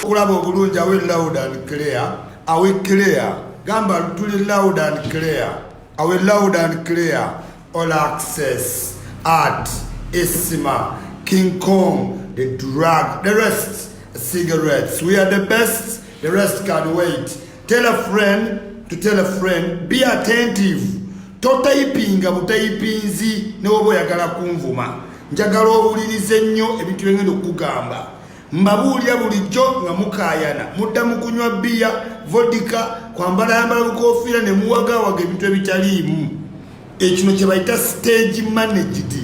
Kulabo bulungi awe loud and clear. Awe clear. Gamba tuli loud and clear. Awe loud and clear. All access. Art. Isma. King Kong. The drug. The rest. Cigarettes. We are the best. The rest can wait. Tell a friend to tell a friend. Be attentive. Totaipinga butayipinzi n'obo yagala kunvuma. Njagala owulirize nnyo ebintu byengenda okugamba. Mbabuulira bulijjo nga mukayana. Mudda mu kunywa bbiya, vodka, kwambala bukofiira ne muwagawaga ebintu ebitaliimu. Ekino kye bayita stage managed.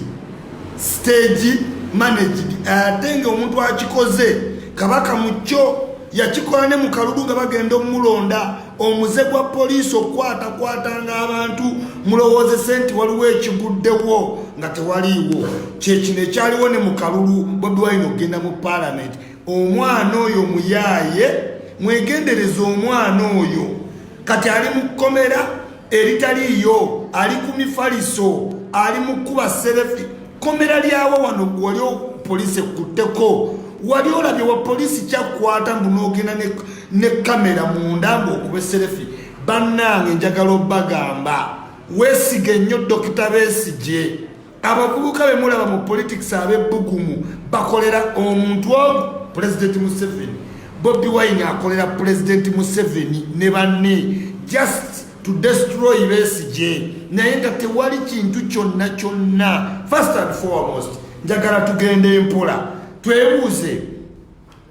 Stage managed. Ate nga omuntu akikoze kabaka mucyo yakikola ne mu kalulu nga bagenda omulonda omuze gwa poliisi okwatakwatanga abantu mulowooze senti waliwo ekiguddewo nga tewaliiwo kyekino ekyaliwo ne mu kalulu Bobi Wine ogenda mu parliament. Omwana oyo muyaaye mwegendereza omwana oyo kati ali mu kkomera eritaliiyo ali ku mifaliso ali mu kuba serefi kkomera lyawo wano wali poliisi ekutteko wali olabye wa poliisi kyakwata mbunoogenda ne kamera munda ng'okuba serefi. Bannange njagala obbagamba weesige nnyo Dr. Besigye. Abavubuka be mulaba mu politics ab'ebbugumu bakolera omuntu ogu President Museveni. Bobi Wine akolera President Museveni ne banne just to destroy Besigye. Naye nga tewali kintu kyonna. First and foremost njagala tugende mpola twebuuze,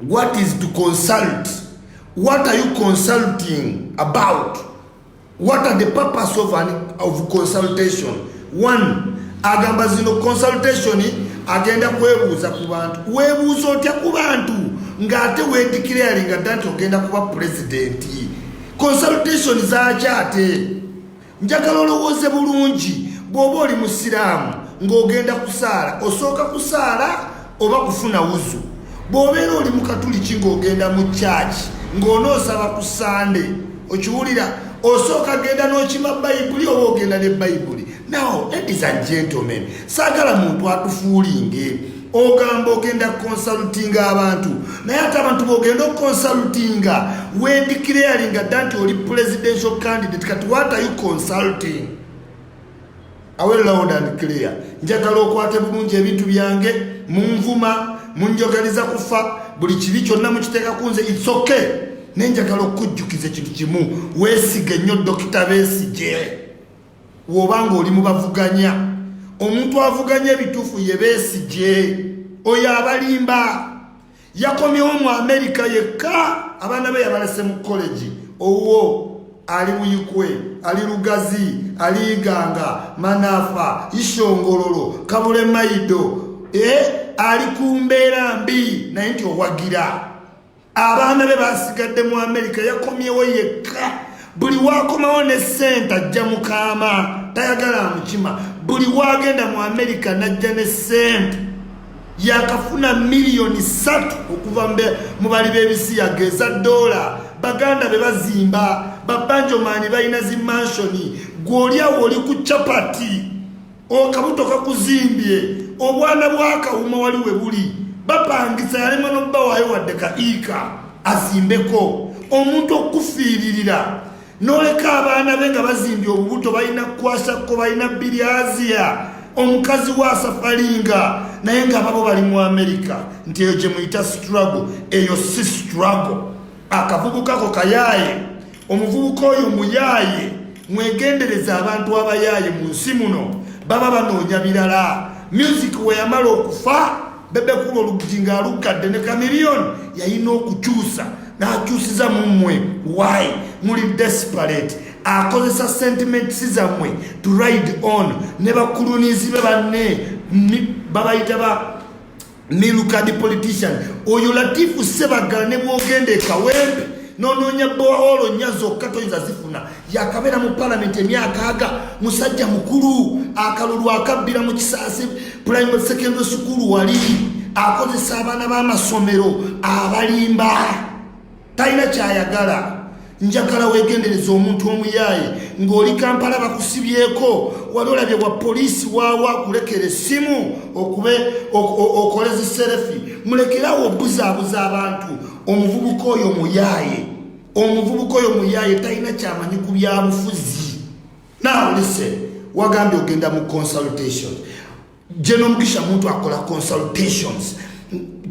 what is to consult? What are you consulting about? What are the purpose of consultation? One, agamba zino consultation agenda kwebuuza ku bantu. Weebuuza otya ku bantu ng'ate weedeclaringa nti ogenda kuba president? Consultation zakyate. Njagala olowooze bulungi bw'oba oli musiraamu ng'ogenda kusaala osooka kusaala oba kufuna wuzu. Bw'obeera oli mu katuliki ng'ogenda mu church ng'onoosaba ku Sande okiwulira osooka genda n'okima Bayibuli oba ogenda ne Bayibuli. Now, ladies and gentlemen, saagala muntu atufuulinge ogamba ogenda consultinga abantu naye ate abantu b'ogenda consultinga weedeclaringa nti oli presidential candidate. Kati what are you consulting? Awe loud and clear. Njagala okwate bulungi ebintu byange munvuma munjogaliza kufa buli kibi kyonna mukiteeka kunze it's okay. Nenjagala okujjukiza ekintu kimu weesige nnyo Dr. Besigye. Wobanga oli mu bavuganya omuntu avuganya ebituufu ye Besigye oyo abalimba yakomyewo mu Amerika yekka abaana be yabalese mu college owo ali Muyikwe, ali Lugazi, ali Iganga, Manafa, Ishongololo, Kabule Maido, ali kumbeera mbi naye nti owagira. Abaana be basigadde mu Amerika yakomyewo yekka. Buli wakomawo ne sente ajja mukama tayagala amukima. Buli wagenda mu Amerika najja ne sente yakafuna miliyoni 3 okuva mu bali b'ebisi yageza dola. Baganda be bazimba babanjomani balina zi mansioni gw'olyawo oli ku chapati okabuto kakuzimbye obwana bwakawuma wali we buli bapangisa yalema n'obbawaayo wadde ka ika azimbeko omuntu okufiiririra n'oleka abaana be nga bazimbye obubuto balina kwasako balina biliaziya omukazi wa safaringa naye nga babo bali mu Amerika nti eyo gye muyita struggle. Eyo si struggle. Akavubuka ko kayaaye omuvubuka oyo muyaaye mwegendereza abantu abayaaye mu nsi muno baba banoonya birala. Music we yamala okufa bebe kuba olugginga alukadde ne kamiliyoni yalina okukyusa n'akyusiza mu mmwe. Why? Muli desperate. Akozesa sentiments zammwe to ride on ne bakulunizi be banne babayita ba milukadi politician. Oyo Latifu Sebagala ne bwogende Kawempe nononya boholo nyazo katoyiza zifuna yakabera mu parliament emyaka aga musajja mukulu akalulu akabbira mu Kisaasi primary secondary school wali akozesa abaana b'amasomero abalimba talina kyayagala njagala wegendereza omuntu omuyaaye ng'oli Kampala bakusibyeko wali olabye bwa poliisi waawa kulekera essimu okole ziserefi mulekerawo obuzaabuza abantu omuvubuka oyo muyaaye talina kyamanyi ku byabufuzi. Now listen, wagambye ogenda mu consultation General Mugisha muntu akola consultations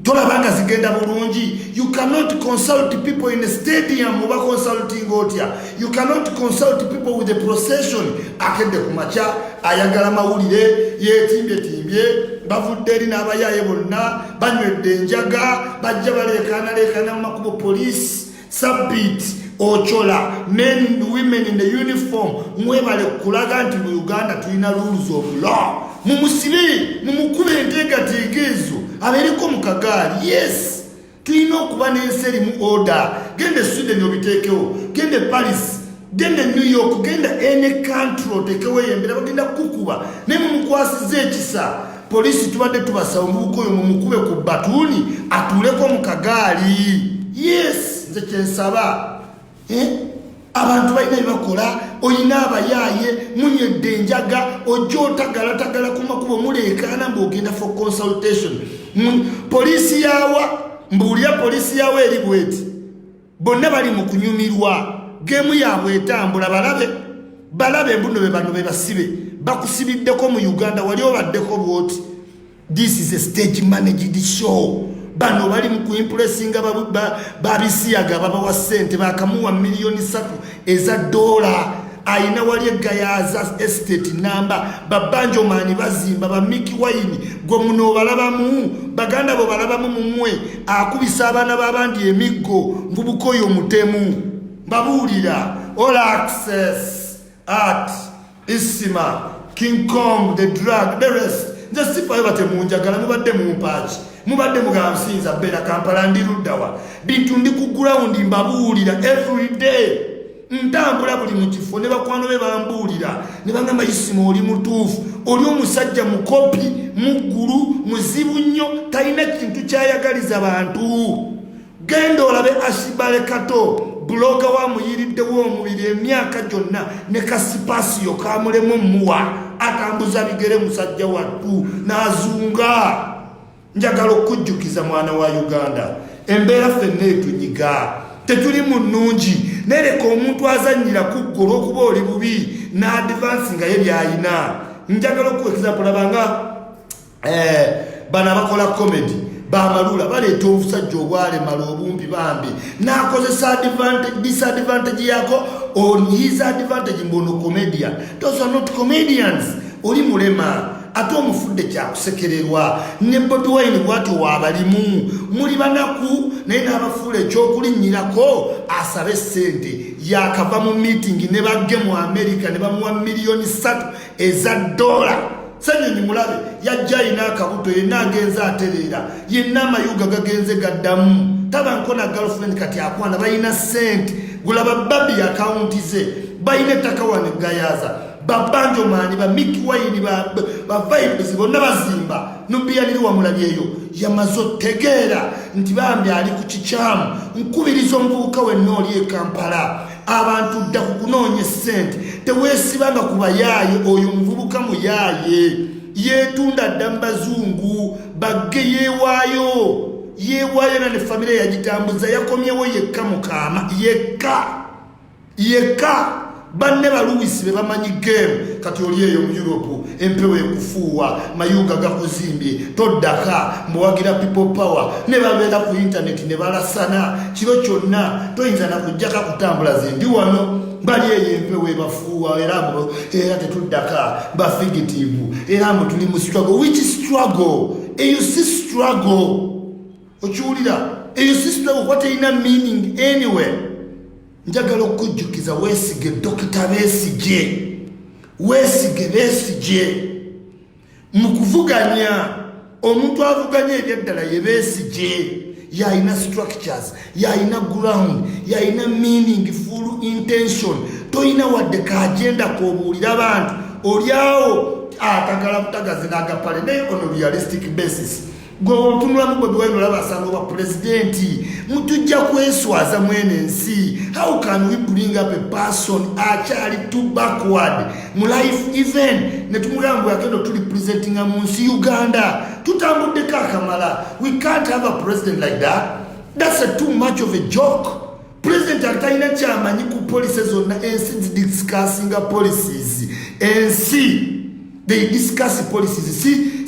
tolabanga zigenda bulungi. You cannot consult people in a stadium muba consulting otya. You cannot consult people with a procession akende kumacha ayagala mawulire yetimbye bavudde eri n'abayaaye bonna banywedde enjaga bajja balekana mu makubo police submit ochola men and women in the uniform mwebale kulaga nti mu Uganda tulina rules of law. Mumusibe mumukube enteekateekezo abeereko mu kagaali. Yes, tulina okuba n'enseri mu order. Gende Sweden obiteekewo, gende Paris, gende New York, gende any country oteekewo yembera bagenda kukuba ne mumukwasiza ekisa. Polisi tubadde tubasaba omuvubuka oyo mumukube ku batuuni atuuleko mu kagaali. Yes, nze kyensaba. Abantu balina bibakola oyina abayaaye munywedde enjaga ojja otagala ku makubo muleekaana ng'ogenda for consultation. Poliisi yawa mbuulira poliisi yawa eri bweti bonna bali mu kunyumirwa geemu yaabwe etambula balabe mbuno be bano be basibe bakusibiddeko mu Uganda wali obaddeko bwoti. This is a stage managed show. Bano bali mu kuimpressinga babisiyaga babawa ssente bakamuwa $3 million eza dola. Aina wali egayaza estate number babanjo mani bazimba ba Mickey Wine gwe muno balabamu baganda bo balabamu mumwe akubisa abana babandi emiggo mbubukoyo mutemu babulira all access at Isima King Kong the drug the rest just if I bate munjagala mubadde mu mpachi mubadde mugamsinza bera Kampala ndiruddawa bintu ndi ku ground mbabulira every day ntambula buli mu kifo ne bakwano be bambuulira ne bangamba Isima oli mutuufu oli omusajja mukopi muggulu muzibu nnyo talina kintu kyayagaliza bantu. Genda olabe Ashibale Kato buloga wamuyiriddewo omubiri emyaka gyonna ne kasipasiyo kamulemu muwa atambuza bigere musajja wattu n'azunga. Njagala okujjukiza mwana wa Uganda embeera ffenna etunyiga tetuli mu nnungi nereka omuntu azannyira kuggolo okuba oli bubi n'advance nga ye byayina. Njagala okuwa example labanga bana bakola comedy bamalula baleeta obusajja obwalemala obumpi bambi n'akozesa disadvantage yako on his advantage mbono comedian. Those are not comedians. Oli mulema ate omufudde kyakusekererwa ne Bobi Wine bwati waabalimu muli banaku naye n'abafuula ekyokulinnyirako asabe ssente yakava mu meeting ne bagge mu America ne bamuwa $3 million eza dola. Sanyonyi mulabe yajja ayina akabuto yenna agenza atereera yenna amayuga gagenze gaddamu tabankona girlfriend kati akwana balina ssente gulaba babi akaunti ze balina ettaka wano gayaza babanjo mani ba Mickey Wine ba vibes bonna bazimba nubiyaniri wa mulabyeyo yamazo tegeera nti bambi ali ku kikyamu nkubiriza omuvubuka wennoli e Kampala abantu dda kukunoonya ssente teweesibanga ku bayaaye oyo muvubuka muyaaye yeetunda dda mu bazungu bagge yeewaayo na ne famire yagitambuza yakomyewo yekka mukaama yekka banne baluwisi be bamanyi game kati oli eyo mu Europe empewo ekufuuwa mayuga gakuzimbye toddaka mbuwagira people power ne babeera ku internet ne balasana kiro kyonna toyinza nakujjaka kutambula ze ndi wano bali eyo empewo ebafuuwa era tetuddaka bafugitive era mbu tuli mu struggle. Which struggle? Eyo si struggle okiwulira eyo si struggle what ina meaning anywhere. Njagala okujjukiza weesige Dr. Besigye mu kuvuganya omuntu avuganya ebyaddala ye Besigye yalina structures yalina ground yalina meaningful intention toyina wadde kaagenda k'obuulira abantu olyawo atagala butagazi n'agapale naye on a realistic basis go tunula mu Bobi Wine olaba asanga wa president mutujja kweswaza mwene nsi. How can we bring up a person actually too backward mu life even ne tumugambo yakendo tuli presenting mu nsi Uganda tutambudde kakamala. We can't have a president like that. That's too much of a joke. President ataina chamanyi ku policies on NC discussing policies. NC they discuss policies.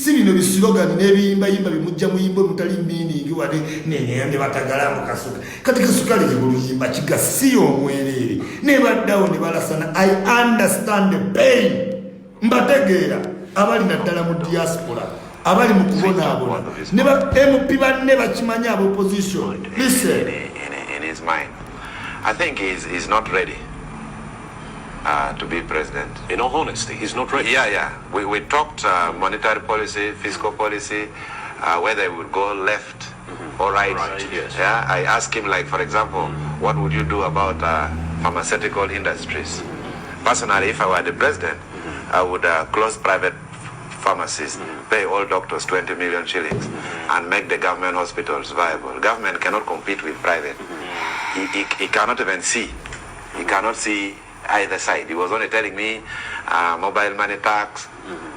Si bino bislogan nebiyimba yimba bimujja muyimbo mutali meaning wale ne batagala mu kasuka. Kati kasuka le buluyimba kigasi omwelere. Ne baddawo ne balasana. I understand the pain. Mbategeera abali naddala mu diaspora. Abali mu kubona abona. Ne ba MP banne bakimanya abo opposition. Listen. In his mind. I think he's not ready to be president. In all honesty, he's not ready. Yeah. We talked monetary policy, fiscal policy, whether he would go left or right. Yes. Yeah, I asked him, like, for example, what would you do about pharmaceutical industries? Personally, if I were the president, I would close private pharmacies, pay all doctors 20 million shillings, and make the government hospitals viable. Government cannot compete with private. He cannot even see. He cannot see either side. He was only telling me mobile money tax.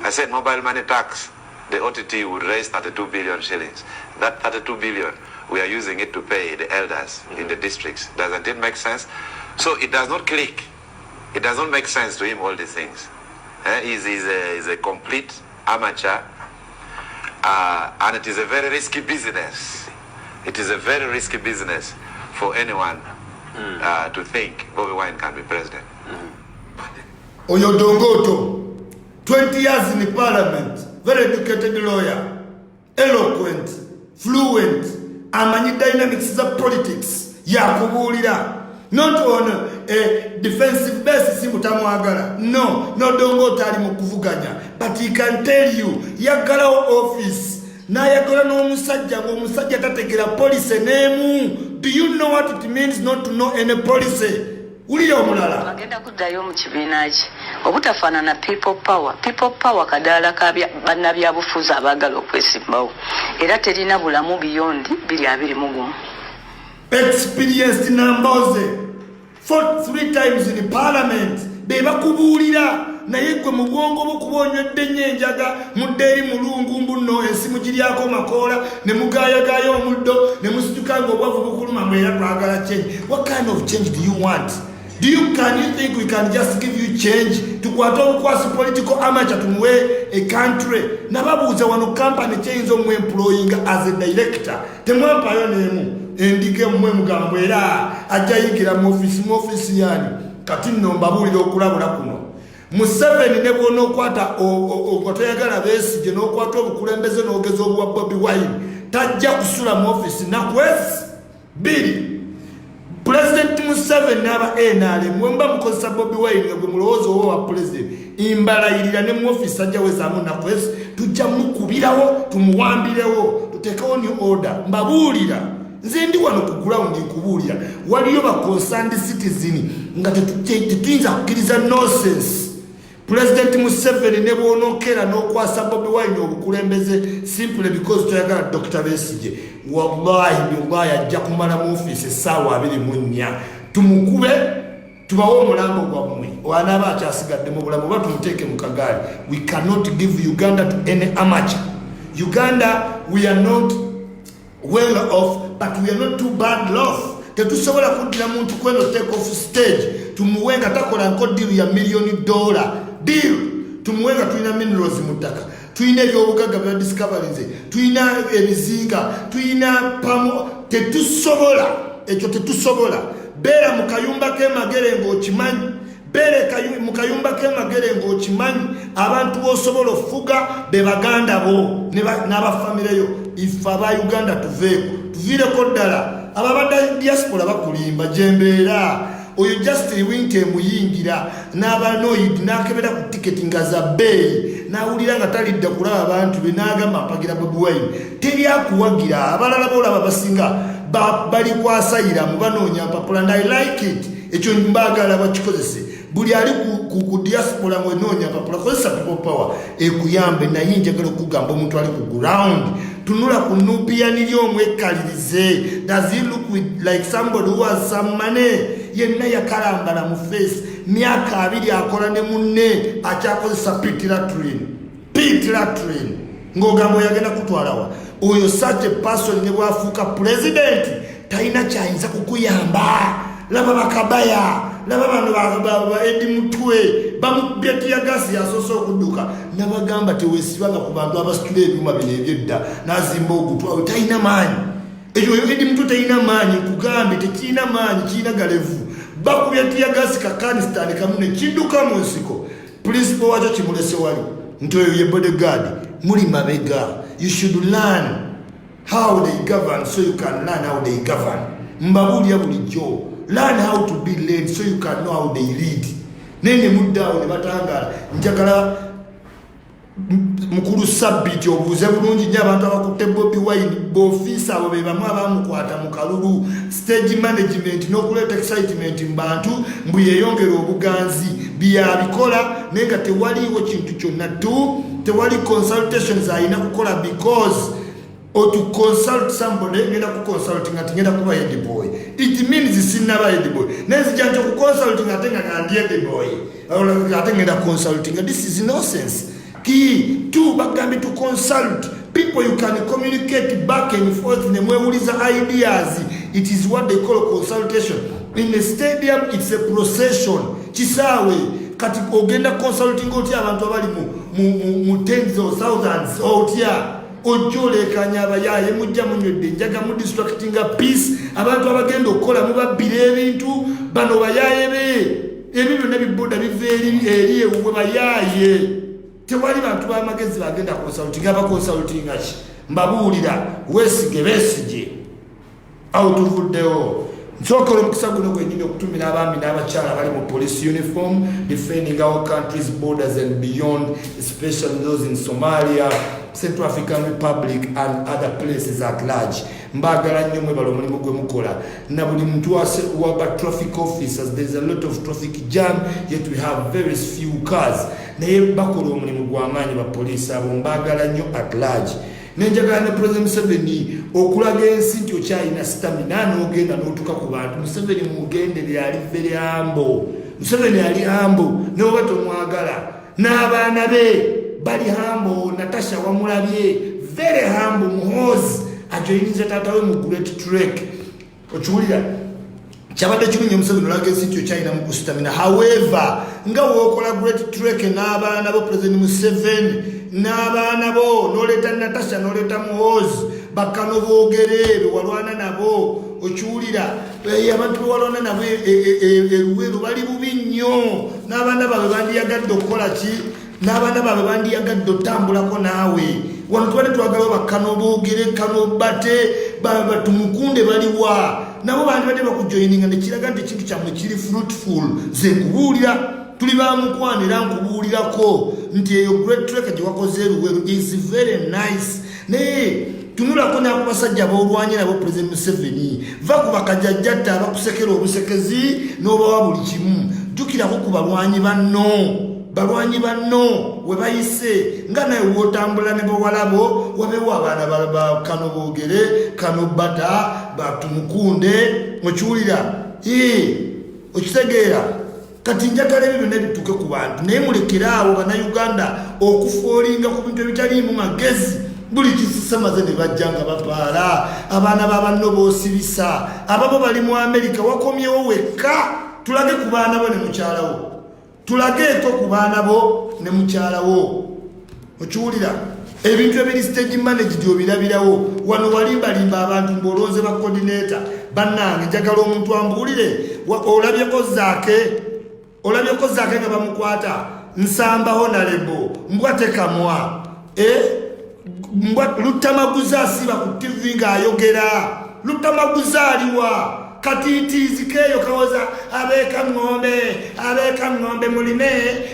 I said mobile money tax, the OTT would raise 32 billion shillings. That 32 billion, we are using it to pay the elders in the districts. Doesn't it make sense? So it does not click. It does not make sense to him, all these things. He's a complete amateur, and it is a very risky business. It is a very risky business for anyone to think Bobi Wine can be president. Oyodongoto, 20 years in the parliament, very educated lawyer, eloquent, fluent, amanyi dynamics of politics, yakubulira. Not on a defensive basis, no dongo tali mukuvuganya, but he can tell you, yagala office, na yagala no musajja tategera police name. Do you know what it means not to know any policy? Uliyo omulala. Bagenda kuddayo mu kibiina ki. Obutafaanana people power kadala kabya bannabyabufuzi abaagala okwesimbawo. Era terina bulamu beyond 221. Experienced Namboze fought 3 times in the parliament. Beba kubulira naye gwe mu bwongo bukubonyedde nyenjaga mudderi mulungu mbuno ensimu giryako makola ne mugayagaya omuddo ne musitukanga obwavu bukuluma mwera twagala change. What kind of change do you want? Can you think we can just give you change to kwasi political amateur to mwe a country? Nababuuza wano company change omwe employing as a director. Temwampayo nemu endike mwe mugambo era ajja yigira mu office yani kati nno mbabulira okulabula kuno. Museveni ne bwona okwata okwatayagala Besigye n'okwata obukulembeze n'ogeza obwa Bobi Wine tajja kusula mu office nakwezi 2. President Museveni n'aba NRM mwemba mukozesa Bobi Wine gwe mulowoozo wa president imbalayirira ne mu office ajja wezaamu nakwezi tujja mukubirawo tumuwambirewo tuteekawo new order. Mbabuulira nze ndi wano ku ground nkubuulira waliyo ba concerned citizen nga tetuyinza kukkiriza nonsense. President Museveni ne bwonokera n'okwasa Bobi Wine obukulembeze simply because toyagala Dr. Besigye. Wallahi billahi ajja kumala mu office essaawa 24 tumukube tubawo omulambo gwammwe wanaaba akyasigadde mu bulamu oba tumuteeke mu kagaali. We cannot give Uganda to any amateur. Uganda, we are not well off, but we are not too bad off. Tetusobola kuddira muntu kweno take off stage tumuwenga takola nko deal ya $1 million deal tumuwenga tulina minerals mu ttaka, tulina ebyobugagga bya discoveries, tulina ebizinga, tulina pamo. Tetusobola ekyo, tetusobola. Beera mu kayumba k'emagere ng'okimanyi, beere mu kayumba k'emagere ng'okimanyi abantu b'osobola ofuga be baganda bo n'abafamire yo. Ife aba Uganda tuviireko ddala. Ababadde diaspora bakulimba jembeera oyo just winte muyingira n'abanoid n'akebera ku ticket nga za bay n'awulira nga talidda kulaba abantu be n'agamba mpagira Bobi Wine teri akuwagira. Abalala boolaba basinga bali kwasayira mu banoonya mpapula and I like it. Ekyo mbagala bakikozese. Buli ali ku diaspora ng'onoonya mpapula kozesa people power ekuyambe. Naye njagala okugamba omuntu ali ku ground tunula ku Nubian lyo omwekalirize. Does he look like somebody who has some money? Yenna yakalambala mu face myaka 2 akola ne munne akyakozesa pit latrine ng'ogamba oyagenda kutwalawa oyo such a person ne bwafuuka president talina kyayinza kukuyamba. Laba bakabaya laba bano ba Edi Mutwe bamubyetu ya gasi yasoso okudduka nabagamba teweesibanga ku bantu abasitula ebyuma bino ebyedda n'azimba ogutwa talina maanyi. Ekyo Edi Mutwe talina maanyi kugambe tekirina maanyi kirina galevu bakubyetu ya gasi kakanistan kamu ne kidduka mu nsiko principal wakyo kimulese wali nti oyo ye bodyguard muli mabega. You should learn how they govern so you can learn how they govern. Mbabuulira bulijjo learn how to be led so you can know how they lead. Nene muddaawo ne batangala njagala mukulu Sabbiti obuuze bulungi nnyo abantu abakutte Bobi Wine b'ofiisa abo be bamu abamukwata mu kalulu stage management n'okuleeta excitement mu bantu mbu yeeyongera obuganzi byabikola naye nga tewaliiwo kintu kyonna tu tewali consultations ayina kukola because or to consult somebody ngenda ku consulting ati ngenda kuba head boy. It means sinaba head boy nezija nto ku consulting atenga kandi head boy ate ngenda consulting. This is nonsense. Key two bagambi to consult people you can communicate back and forth nemwewuliza ideas. It is what they call consultation. In the stadium it's a procession kisawe kati ogenda consulting oti abantu abali mu tens of thousands otya ojole kanyaba yaye mujja munywedde njaga mu distractinga peace abantu abagenda okola mubabbira ebintu bano bayaye be ebibyo nebiboda biveeri eri ewe bayaye tewali bantu b'amagezi bagenda consulting aba consulting achi mbabuulira weesige beesige awutuvuddewo nsokolo omukisa guno gwennyini okutumira abaami n'abakyala bali mu police uniform defending our country's borders and beyond, especially those in Somalia, Central African Republic and other places at large. Mbagala nnyo mwebala omulimu gwe mukola na buli muntu waba traffic officers. There's a lot of traffic jam, yet we have very few cars. Naye bakola omulimu gw'amaanyi ba police abo mbagala nnyo at large. Nenjagala ne President Museveni okulaga ensi nti okyalina stamina n'ogenda n'otuka ku bantu. Museveni mugendere ali very humble. Museveni ali humble ne oba tomwagala n'abaana be bali humble. Natasha wamulabye very humble muhozi ajoyiniza taata we mu great trek okiwulira kyabadde kimunya Museveni olaga ensi nti okyalina mu stamina. However nga wookola great trek n'abaana bo President Museveni n'abaana bo n'oleta Natasha n'oleta muhozi bakano boogere walwana nabo okiwulira abantu bewalwana nabo eruweru bali bubi nnyo n'abaana baabwe bandiyagadde okukola ki n'abaana baabwe bandiyagadde otambulako naawe wano tubadde twagala bakano boogere kano bate batumukunde baliwa nabo bandi badde bakujoyininga nekiraga nti ekintu kyammwe kiri fruitful ze kubuulira tuli bamukwanira nkubuulirako nti eyo great trek gye wakoze eruweru is very nice naye tunulako n'akubasajja boolwanye nabo President Museveni va ku bakajjajjatta abakusekera obusekezi n'obawa buli kimu jjukirako ku balwanyi banno we bayise nga naye wootambula ne bawalabo wabeewo abaana ba kano boogere kano bata batumukunde okiwulira okitegeera kati njagala ebyo byonna bituuke ku bantu naye mulekeraawo bannayuganda okufoolinga ku bintu ebitaliimu magezi buli kisisamaze ne bajja nga bapaala abaana babanno boosibisa ababo bali mu Amerika wakomyewo wekka tulage ku baana bo ne mukyalawo tulageeko ku baana bo ne mukyalawo okiwulira ebintu ebiri stage managed obirabirawo wano walimbalimba abantu mbolonze ba coordinator bannange njagala omuntu ambuulire olabyeko zaake nga bamukwata nsamba honorable mbwate kamwa Lutamaguza asiba ku TV ng'ayogera Lutamaguza aliwa katitizi keyo kawoza abeka ng'ombe mulime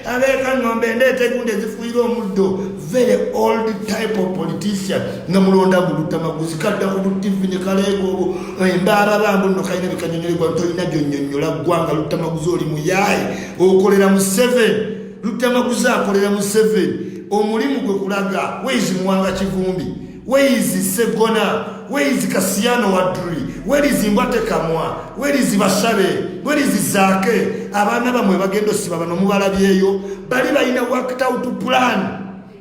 abeka ng'ombe ndete kunde zifuira omuddo very old type of politician nga mulonda mu Lutamaguzi kadda ku TV ne kalego embara bambu no kayina bikanyonyolebwa ntolina gyonnyonnyola ggwanga Lutamaguzi oli muyaye okolera mu 7 Lutamaguzi akolera mu 7 omulimu gwe kulaga wezi muwanga kivumbi Where is Segona? Where is Cassiano Wadri? Where is Mbate Kamwa? Where is Bashabe? Where is Zake? Abana bamwe bagendo sibaba no mubalabyeyo bali balina worked out to plan.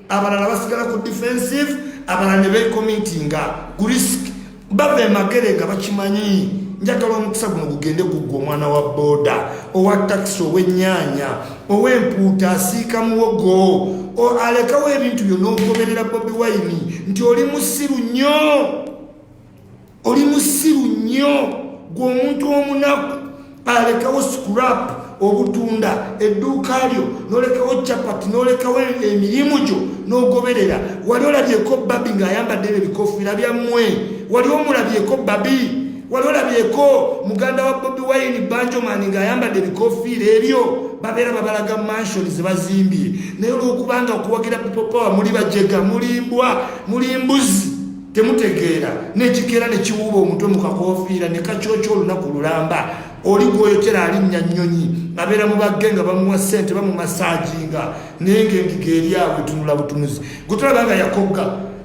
Abalala basigala ku defensive, abalala ne be committinga ku risk. Bave makerenga bakimanyi. Njagala omukisa guno gugende gugwa omwana wa boda, owa taxi, ow'ennyanya, ow'empuuta asiika muwogo, alekawo ebintu byonna ogoberera Bobi Wine nti oli musiru nnyo. Oli musiru nnyo gw'omuntu omunaku. Alekawo scrap obutunda edduuka lyo n'olekawo chapati n'olekawo emirimu gyo n'ogoberera. Wali olabyeko Babi ng'ayambadde ebikofiira byammwe? Wali omulabyeko Babi? Waliolabyeko muganda wa Bobi Wine Banjoman ng'ayambadde ebikofiira ebyo? Babeera babalaga mansion ze bazimbye. Naye olw'okubanga okuwagira people power muli bajega, mulimbwa, mulimbuzi, temutegeera. N'ekikeera ne kiwuuba omutwe mu kakofiira ne kakyokya olunaku lulamba. Oli gw'oyokera alinnya nnyonyi, abeera mu bagge nga bamuwa ssente bamumasaaginga, naye ng'engiga eri awo etunula butunuzi. Gwe tulaba nga yakogga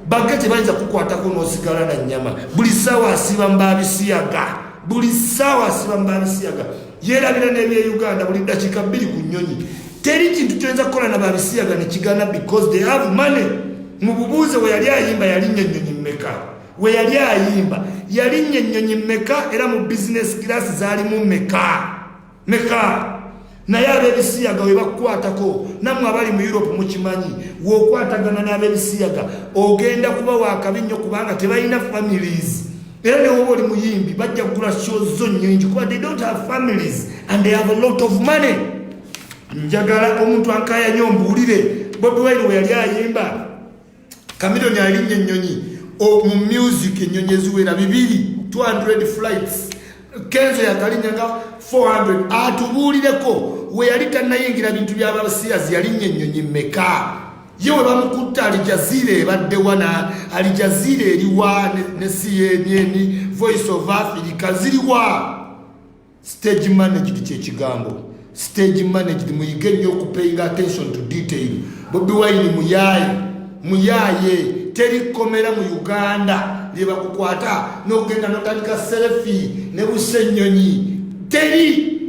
bagge tebayinza kukwatako n'osigala na nnyama. Buli ssaawa asiba Mbabisiyaga, buli ssaawa asiba Mbabisiyaga. Yeerabira n'ebye Uganda buli dakiika 2 ku nnyonyi. Teri kintu kyoyinza kukola na Babisiyaga ne kigaana because they have money. Mu bubuuze we yali ayimba yalinnya ennyonyi mmeka? We yali ayimba yalinnya ennyonyi mmeka? Era mu business class zaalimu mmeka? Naye ab'ebisiyaga we bakukwatako, nammwe abali mu Europe mukimanyi, w'okwatagana n'ab'ebisiyaga ogenda kuba wakabi nnyo kubanga tebalina families. Era ne woba oli muyimbi bajja kugula shows zo nnyingi kuba they don't have families and they have a lot of money. Njagala omuntu ankaya nnyo mbuulire Bobi Wine we yali ayimba Chameleone alinnye ennyonyi mu music ennyonyi eziwera 200 flights. Kenzo yakalinyanga 400. Atubuulireko we yali tannayingira bintu by'abasiyazi yalinnya ennyonyi mmeka? Yewe bamukutta Al Jazeera ebadde wana, Al Jazeera eriwa ne CNN, Voice of Africa ziriwa. Stage managed kyekigambo. Stage managed, muyige nnyo okupayinga attention to detail. Bobi Wine muyaye terikomera mu Uganda leba kukwata n'ogenda n'otandika selfie ne busennyonyi. Teri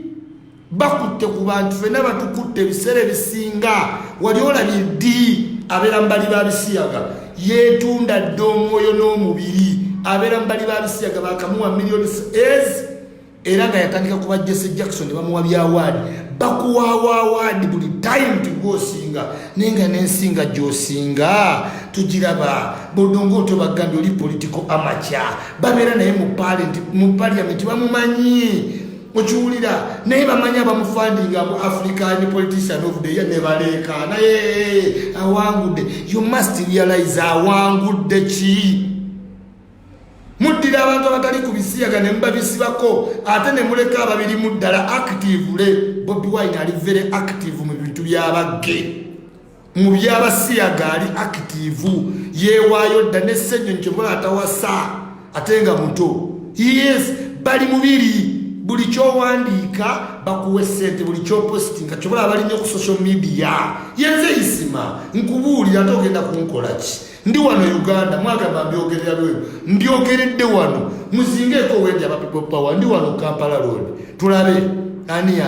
bakutte ku bantu fenna batukutte ebiseera ebisinga. Wali olabye ddi abeera mbali Babisiyaga yeetunda dde omwoyo n'omubiri, abeera mbali Babisiyaga bakamuwa millions era nga yatandika kuba Jesse Jackson ne bamuwa byawadi. Bakuwaawa awadi buli time tigwosinga nenga n'ensinga gy'osinga tugiraba. Bodongo tobagambye oli political amateur, babeera naye mu parliament bamumanyi okiwulira, naye bamanyi abamufandinga mu African politician of the year ne baleeka naye awangudde. You must realize awangudde ki? Muddira abantu abatali ku bisiyaga ne mbabisibako ate ne muleka ababiri muddala actively. Bobi Wine ali very active mu bintu by'abagge, mu by'abasiyaga ali active, yeewaayo dda n'essennyonyi kyobola atawasa ate nga muto. Yes, bali mubiri, buli kyowandiika bakuwa ssente, buli kyopositinga kyobola abalinyo ku social media. Yenze isima nkubuulira ate ogenda kunkola ki? Ndi wano Uganda mwagamba mbyogerera bweru, mbyogeredde wano muzingeeko wendi aba people power. Ndi wano Kampala Road, tulabe ani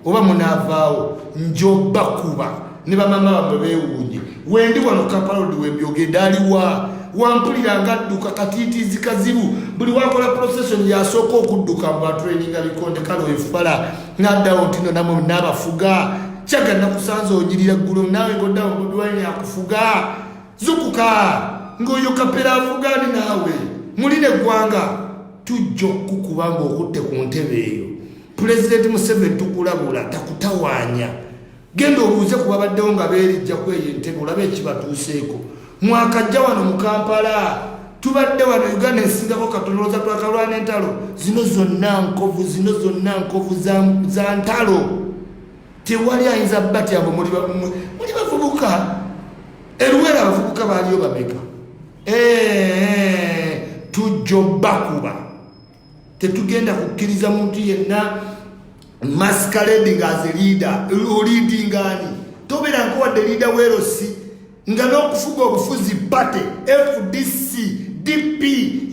oba munaavaawo njoba kuba ne bamama bamwe beewuunye. Wendi wano Kampala Road wembyogedde aliwa wampulira nga adduka katiitiizi kazibu. Buli wakola procession yasooka okudduka mbu atraininga bikonde kalo efala n'addawo ntino namwe n'abafuga. Kyaga nakusanze onyirira ggulu naawe ng'oddawo Bobi Wine akufuga. Zukuka ngoyo kapera afugani nawe muline gwanga tujjo kukubanga okutte ku ntebe eyo. President Museveni tukulabula takutawanya. Genda obuuze ku babaddewo nga beerijja kweyo entebe olabe ekibatuuseeko. Mwakajja wano mu Kampala tubadde wano Uganda ensingako katonooza twakalwana entalo. Zino zonna nkovu za ntalo. Tewali ayinza bati abo muli bavubuka. Eruwera abavubuka baaliyo bameka. Tujoba kuba tetugenda kukkiriza muntu yenna masquerading as a leader. Leading ani tobeera nkuwadde leader werosi nga n'okufuga obufuzi bate FDC DP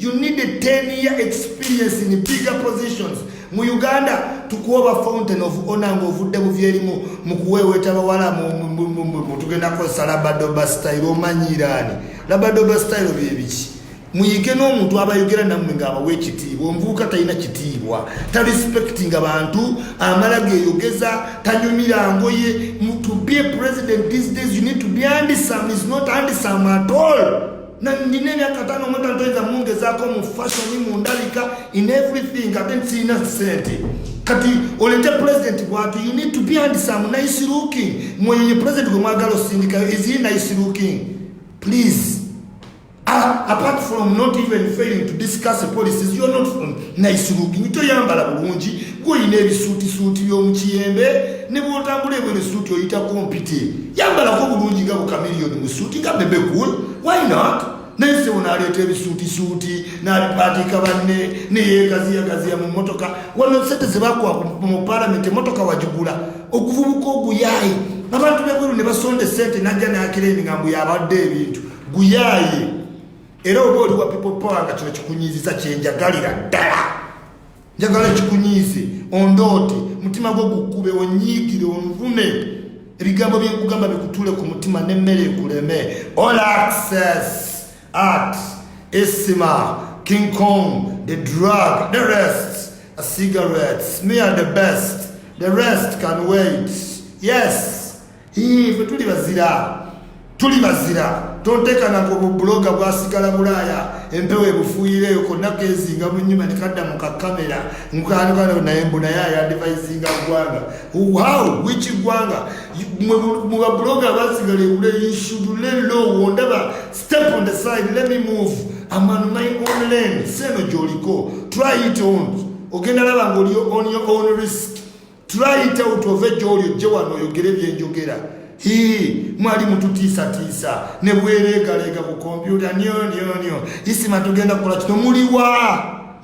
you need a 10-year experience in bigger positions. Mu Uganda tukuoba fountain of honor ng'ovudde buvyerimu mu kuweeweta bawala mu tugenda kozesa Labadoba style omanyiraani Labadoba style byebiki muyige n'omuntu abayogera nammwe ng'abawa ekitiibwa omuvubuka talina kitiibwa tarespecting abantu amala geeyogeza tanyumira ngoye to be a president these days you need to be handsome is not handsome at all na ndine myaka 5 omwaka ntoyinza mungezaako mu fashion mu ndabika in everything ate nsiina sente kati olete president bwatu you need to be handsome nice looking mwenye president gwe mwagala osindika is he nice looking please. Apart from not even failing to discuss the policies, you are not nice looking. You toyambala bulungi, go in every suit by'omukiyembe, ne bwotambula ebwene suit oyita compete. Yambala ko bulungi nga bukamiliyoni mu suit nga bebe cool. Why not? Nese unaleta ebisuuti n'abipatika banne ne yegaziya mu motoka. Wano sente zebakwa mu parliament motoka wajugula. Okuvubuka oguyayi. Abantu bebweru ne basonde sente najja n'akireni ngambu yabadde ebintu. Guyayi. Era oba oli wa people power nga kino kikunyiiziza kyenjagalira ddala njagala kikunyiize ondoote mutima gwo gukube onyiigire onvune ebigambo byenkugamba bikutuule ku mutima n'emmere ekuleme all access art Isima King Kong the drug the rest cigarettes me are the best the rest can wait yes ife tuli bazira tonteka na ngo bloga bwasigala bulaya empewe bufuyireyo konna kezinga munyuma nikadda mu kamera nkano na embuna ya advising gwanga how which gwanga mu bloga basigale ule you should lay low wondaba step on the side let me move I'm on my own lane seno joliko try it on ogenda laba ngolio on your own risk try it out of a jolio jewano yogere byenjogera mwali mututisa ne bweregalega ku computer nyo Isima tugenda kukola kino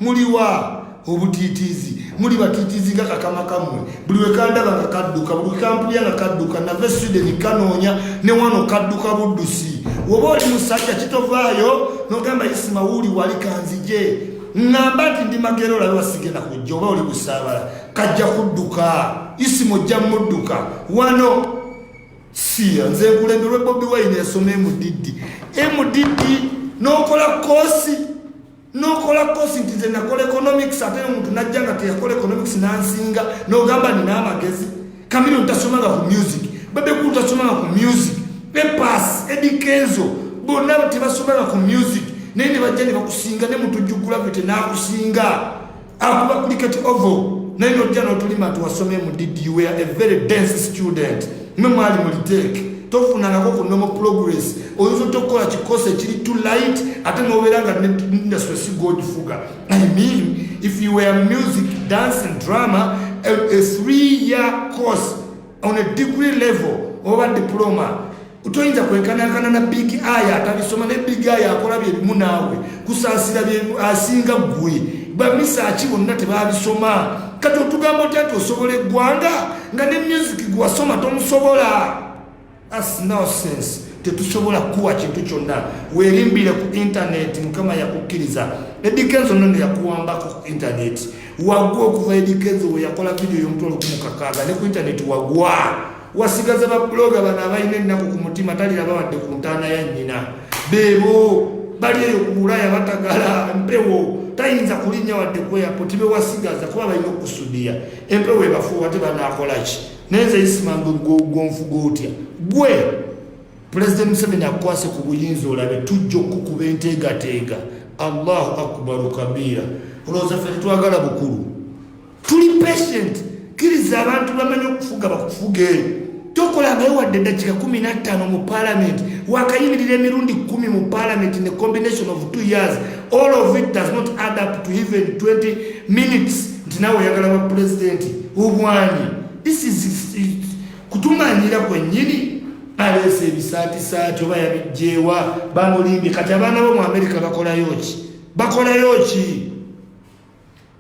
muliwa obutitizi muli batitizi nga kakama kamwe buli wekanda banga kadduka buli kampuni nga kadduka na Sweden kanonya ne wano kadduka buddusi woba oli musajja kitovaayo nogamba Isima wuli wali kanzije ngambati ndi magero la wasigena kujjoba oli busabala kajja kudduka Isima ojja mudduka wano siya nze kulemberwe Bobi Wine yasome MDD nokola kosi ntize nakola economics ate omuntu najjanga teyakola economics nansinga nogamba nina amagezi kamili ntasomanga ku music bebe kutasomanga ku music pass edikenzo bonna tebasomanga ku music nene bajjani bakusinga ne mutujugula bite nakusinga akuba cricket oval nene ojjana tulima tuwasome MDD you were a very dense student memali muliteke tofunanga ko no progress oyinza tokola kikose kiri too light ate noberanga industry si god fuga I mean if you were music dance and drama a 3-year course on a degree level over diploma utoyinza kwenkana na big aya atabisoma ne big aya akola bye bimunawe kusasira bye asinga gwe bamisa akibonna tebabisoma kati otugamba otya osobole gwanga nga ne music gwasoma tomusobola that's nonsense tetusobola kuwa kintu kyonna weerimbire ku internet mukama yakukkiriza edikenzo none yakuwamba ku internet wagwa okuva edikenzo we yakola video y'omutolo kumukakaaga ne ku internet wagwa wasigaza ba bloga bana abayina ennaku ku mutima talira bawadde ku ntaana ya nnyina beebo bali eyo ku Bulaya batagala mpewo tayinza kulinnya wadde ku airport be wasigaza kuba balina okusudia empewo ebafuuwa tebanakola ki nenze Isima gonfuga otya gwe President Museveni akwase ku buyinza olabe tujja okukuba enteegateega Allahu akbaru kabira olowooza ffe twagala bukulu tuli patient kiriza abantu bamanyi okufuga bakufuge tokola ngayo wadde dakika 15 mu parliament wakayimirira emirundi 10 mu parliament in a combination of 2 years all of it does not add up to even 20 minutes ntinawe yagala ba president ubwanyi this is kutumanyira kwennyini alese bisaati oba yabijewa bamulimbi kati abaana bo mu America bakolayo ki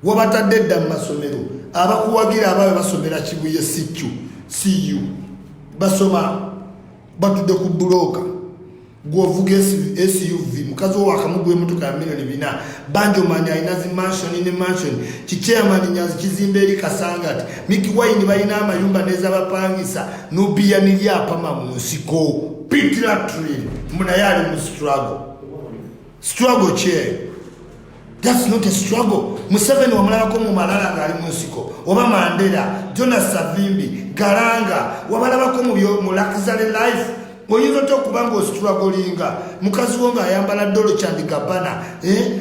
wabatadde dda mu masomero abakuwagira abawe basomera Kibuye CU basoma batudde ku buloka gwovuga SUV mukazi wo akamugwe motoka ya milioni 4 banjo mani ainazi mansion chichairman nyazi kizimbe eri Kasangati Mickey Wine balina amayumba neza bapangisa nubiya niliapa mamusiko pitlatry muna yali mu struggle che. That's not a struggle. Museveni wamulala ko mu malala ngali musiko oba Mandela Jonas Savimbi Garanga wabalaba ko mu luxury life oyinza okubanga strugglinga mukazi wo nga ayambala Dolce & Gabbana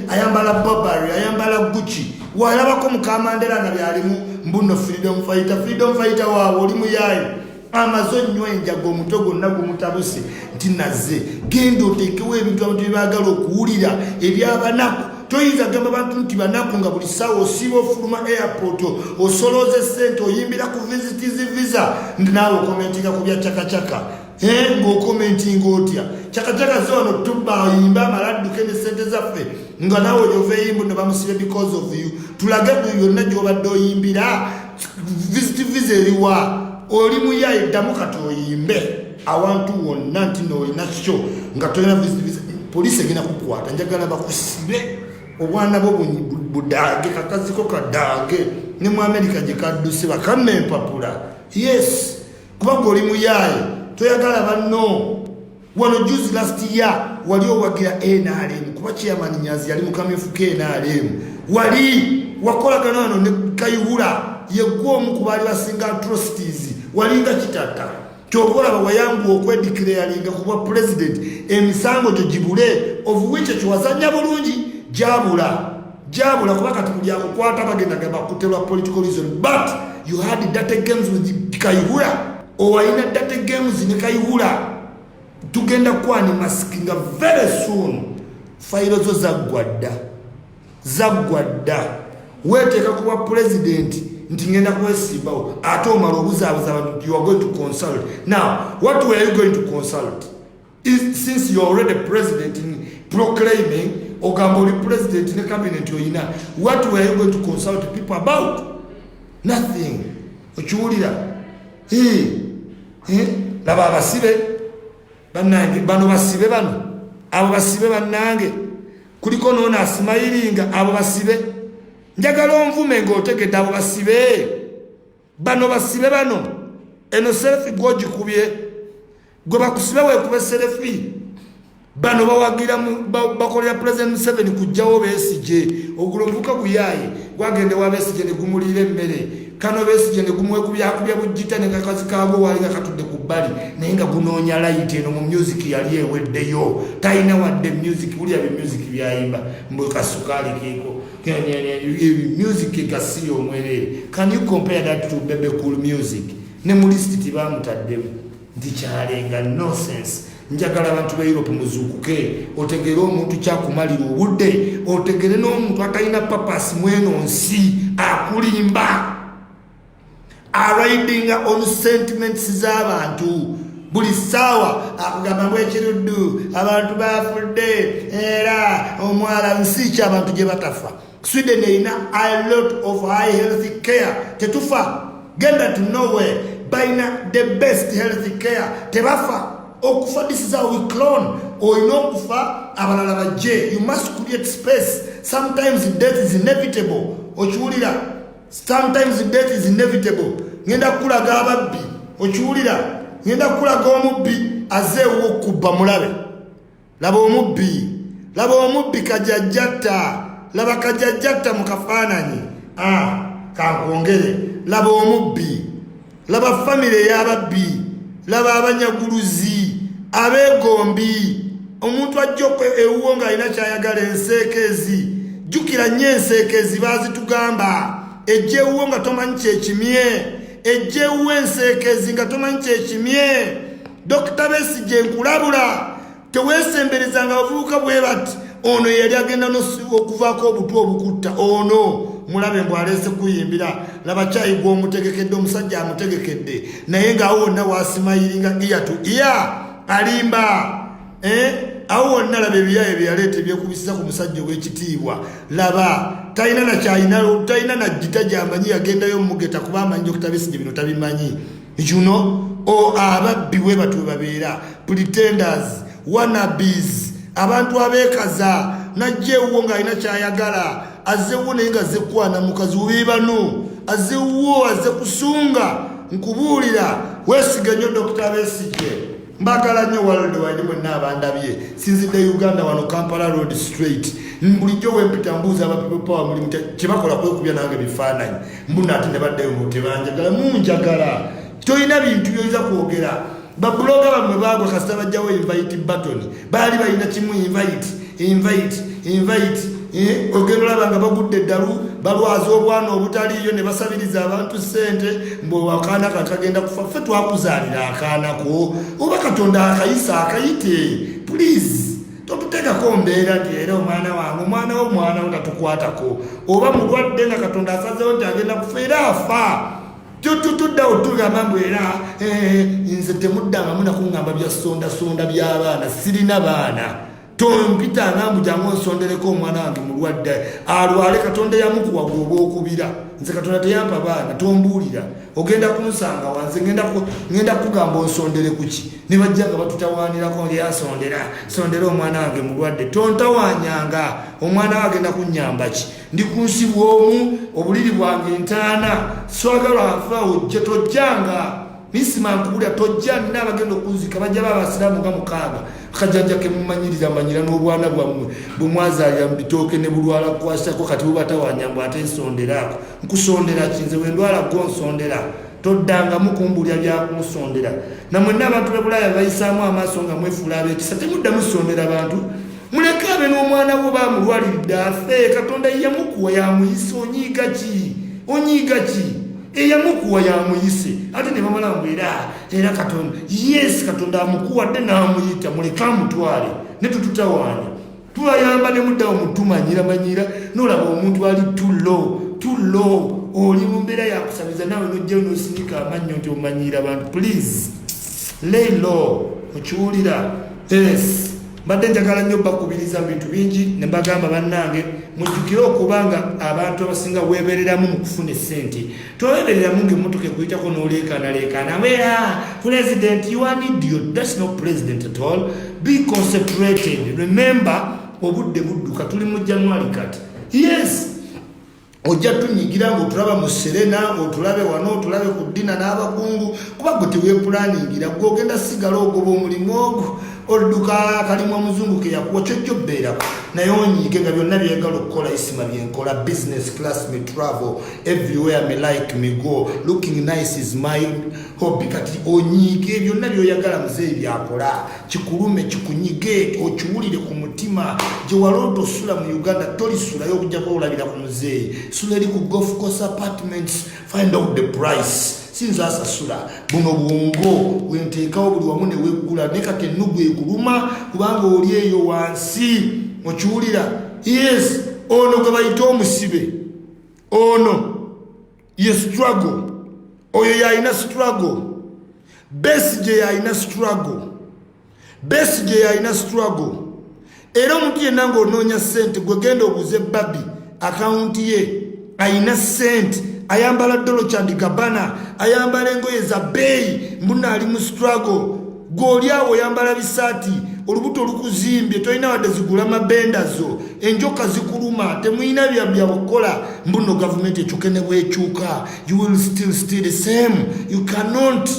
ayambala Burberry ayambala Gucci walaba ko mukamandela na byalimu mbuno freedom fighter wawe oli muyayi amazonnyo enjago omutogo nagwo mutabuse ntinaze gendo otekewo ebintu abantu byagala okuwulira ebyabanaku toyinza gamba bantu nti banaku nga buli sawa osiba ofuluma airport osoloze sente oyimbira ku visa ndinawe okomentinga ku bya chakachaka ng'okomentinga otya chakachaka zono tuba oyimba amaladduka ne sente zaffe nga nawe oyova eyimbu ne bamusibe because of you tulage buli yonna gy'obadde oyimbira visa eriwa oli muyayi ddamu kati oyimbe awantu wonna nti n'olina kyo nga tolina visa poliisi egenda kukwata njagala bakusibe obwana bwo budage kakaziko kadage ne mu America gye kadduse bakamme empapula yes kubanga oli muyayi toyagala banno wano juzi last year wali owagira NRM kuba chairman Nyazi yali mukamyefu NRM wali wakolagana wano ne Kayihura yegwo omukubali basinga atrocities walinga kitata kyobola bawayangu okwedeclaringa kuba president emisango gyogibule of which kiwazanya bulungi jabula kuba kati kulya kukwata bagenda gaba kutelwa political reason but you had data games with Kayihura owaina data games ne Kayihura tugenda kwani maskinga very soon failo zo zagwadda weteka kuba president nti ngenda kwesimbawo ate omala obuzaabuza abantu you are going to consult. Now what were you going to consult? Since you are already president in proclaiming ogamba oli president ne cabinet oyina, what were you going to consult people about? Nothing. Okiwulira laba abasibe bannange bano basibe bano abo basibe bannange kuliko noona asimayiringa abo basibe njagala onvume ng'otegedde abo basibe bano basibe bano eno selfie gwogikubye gwe bakusibe weekube selfie bano bawagira bakolera President Museveni kujjawo Besigye ogulo omuvuka guyaye gwagende wa Besigye ne gumulira emmere kano Besigye ne gumwekubya bujjita ne kakazi kaabo walinga katudde ku bbali naye nga gunoonya light eno mu music yali eweddeyo talina wadde music buli abe music byayimba mbwe kasukali keeko music gasiyo omwerere. Can you compare that to Bebe Cool music? Ne mu list tibamutaddemu ndikyalenga nonsense. Njagala abantu ba Europe muzukuke otegere omuntu kyakumalira obudde otegere n'omuntu atalina papas mweno nsi akulimba riding on sentiments z'abantu buli sawa akugamba bwekiruddu abantu bafudde era omwala nsi ky'abantu gye batafa. Sweden erina a lot of high health care tetufa genda to nowhere baina the best health care tebafa okufa. This is how we clone or okufa abalala bajje. You must create space. Sometimes death is inevitable. Okiwulira sometimes death is inevitable. Ngenda kulaga ababbi okiwulira ngenda kulaga omubbi azeewo okubba mulabe laba omubbi kajajjatta laba kajajjatta mu kafaananyi kankongere laba omubbi laba famire y'ababbi laba abanyaguluzi abeegombi omuntu ajjoko ewuwo nga alina kyayagala enseekezi jjukira nnyo enseekezi baazitugamba ejjewuwo nga tomanyi kyekimye ejjewuwo enseekezi nga tomanyi kyekimye. Dr. Besigye nkulabula teweesemberezanga bavubuka bwe bati ono yali agenda okuvaako obutwa obukutta ono mulabe mbw aleese kuyimbira laba kyayigwa omutegekedde omusajja amutegekedde naye ng'awo wonna wasimayiringa iya to iya alimba awo wonna laba ebiyaye bye yaleeta ebyekubisiza ku musajja ow'ekitiibwa laba talina nakyayina talina najjita gy'amanyi yagendayo mugeta kuba amanyi Dr. Besigye bino tabimanyi juno ababbi we batwe babeera pretenders wannabes abantu abeekaza najjeewo ng'alina kyayagala azzewo naye nga zekwana mukazi webibano azzewo azze kusunga nkubuulira weesiga nnyo Dr. Besigye mbagala nnyo worldwide mwenna abandabye sinzidde Uganda wano Kampala Road Straight bulijjo wempita mbuuza aba people power mulimu kyebakola kwekubya nange bifaananyi mbuna ate ne baddeyo tebanjagala munjagala tolina bintu byoyinza kwogera babuloga bamwe baagwa kasita bajjawo invite button baali balina kimu invite ogenda olaba nga bagudde eddalu balwaza obwana obutaliiyo ne basabiriza abantu ssente mbu akaana kakagenda kufa ffe twakuzaalira akaanako oba Katonda akayisa akayite please totuteekako mbeera nti era omwana wange omwana wo tatukwatako oba mulwadde nga Katonda asazewo nti agenda kufa era afa tuddawo tugamba mbu era nze temuddangamu nakuŋŋamba bya sonda by'abaana sirina baana tompita ngambu jangu nsondereko omwana wange mulwadde alwale Katonda yamukuwa gwoba okubira nze Katonda teyampa baana tombuulira ogenda kunsanga wanze ngenda kugamba onsondere kuki ne bajja nga batutawaanirako sondera omwana wange mulwadde tontawanyanga omwana wange agenda kunnyamba ki ndi ku nsi bw'omu obuliri bwange ntaana swagala afa ojje tojjanga nisima nkubulira tojja nina abagenda okunzika bajja babasiraamu nga 6 kajjajja ke mumanyiriza manyira n'obwana bwammwe bwemwazaalira mu bitooke ne bulwala kwasako kati bubatawanyambu ate nsonderaako nkusondera kinze wendwala gwonsondera toddanga mukumbulya byakunsondera namwenna abantu b'ebulaaya bayisaamu amaaso nga mwefuula ab'ekisa temuddamu ssondera abantu muleke abe n'omwana wo bamulwaliridde afe Katonda yamukuwa yamuyise onyiiga ki eyamukuwa yamuyise ate ne bamala era Katonda yes Katonda amukuwadde n'amuyita muleke amutwale ne tututawaanya tubayamba ne muddawo mutumanyira n'olaba omuntu ali too low oli mu mbeera yakusabiza nawe n'ojjayo n'osinika amannyo nti omanyira abantu please lay low okiwulira yes mbadde njagala nnyo bakubiriza bintu bingi ne mbagamba bannange mujjukire okubanga abantu abasinga weebereramu mu kufuna essente toweebereramu ng'emmotoka ekuyitako n'oleekaanaleekaana president you are an idiot that's not president at all be concentrated remember obudde budduka tuli mu January kati yes ojja tunyigira ng'otulaba mu Serena otulabe wano otulabe ku ddina n'abakungu kuba gwe teweepulaningira gw'ogenda sigala ogoba omulimu ogwo odduka kalimu omuzungu ke yakuwa kyojjo bbeerako naye onyiige nga byonna byegala okukola isima byenkola business class me travel everywhere me like me go looking nice is my hobby kati onyiige byonna byoyagala muzeeyi byakola kikulume kikunyige okiwulire ku mutima gye waloota osula mu Uganda tolisulayo okujjako olabira ku muzeeyi sula eri ku golf course apartments find out the price sinza asasula buno bwongo wenteekawo buli wamu ne weggula ne kati ennugu ekuluma kubanga oli eyo wansi okiwulira yes ono gwe bayita omusibe ono ye struggle oyo yalina struggle Besigye yalina struggle era omuntu yenna ng'onoonya ssente gwe genda obuze babbi akawunti ye ayina ssente ayambala Dolce & Gabbana ayambala engoye za bbeeyi mbuna ali mu struggle goli awo oyambala bisaati olubuto olukuzimbye tolina wadde zigula mabenda zo enjoka zikuluma temuyina byabukola mbuno gavumenti ekyuke ne bwekyuka you will still the same you cannot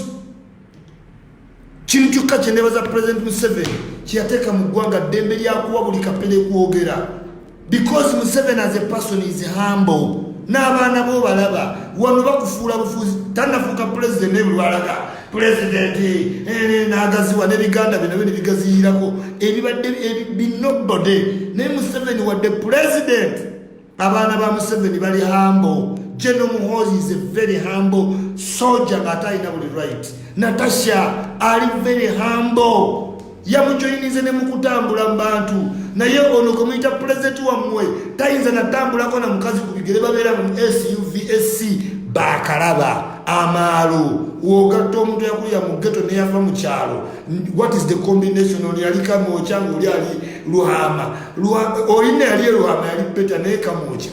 kintu kyokka kyendebaza President Museveni kyeyateeka mu ggwanga ddembe lyakuwa buli kapere kwogera because Museveni as a person is humble n'abaana bo balaba wano bakufuula bufuzi tannafuuka president nebulwalaga president n'agaziwa n'ebiganda bino bino bigaziyirako ebibadde binobode naye Museveni wadde president abaana ba Museveni bali humble General Muhoozi is a very humble soldier ng'ate alina buli right Natasha ali very humble yamujoyinize ne mukutambula mu bantu naye ono komuyita president wammwe tayinza natambulako na mukazi ku bigere babeera mu SUVSC bakalaba amaalo wogatta omuntu yakulira mu ghetto ne yafa mu kyalo what is the combination oli yali kamooca ng'oli ali luhama olina yali luhama yali beta naye kamooca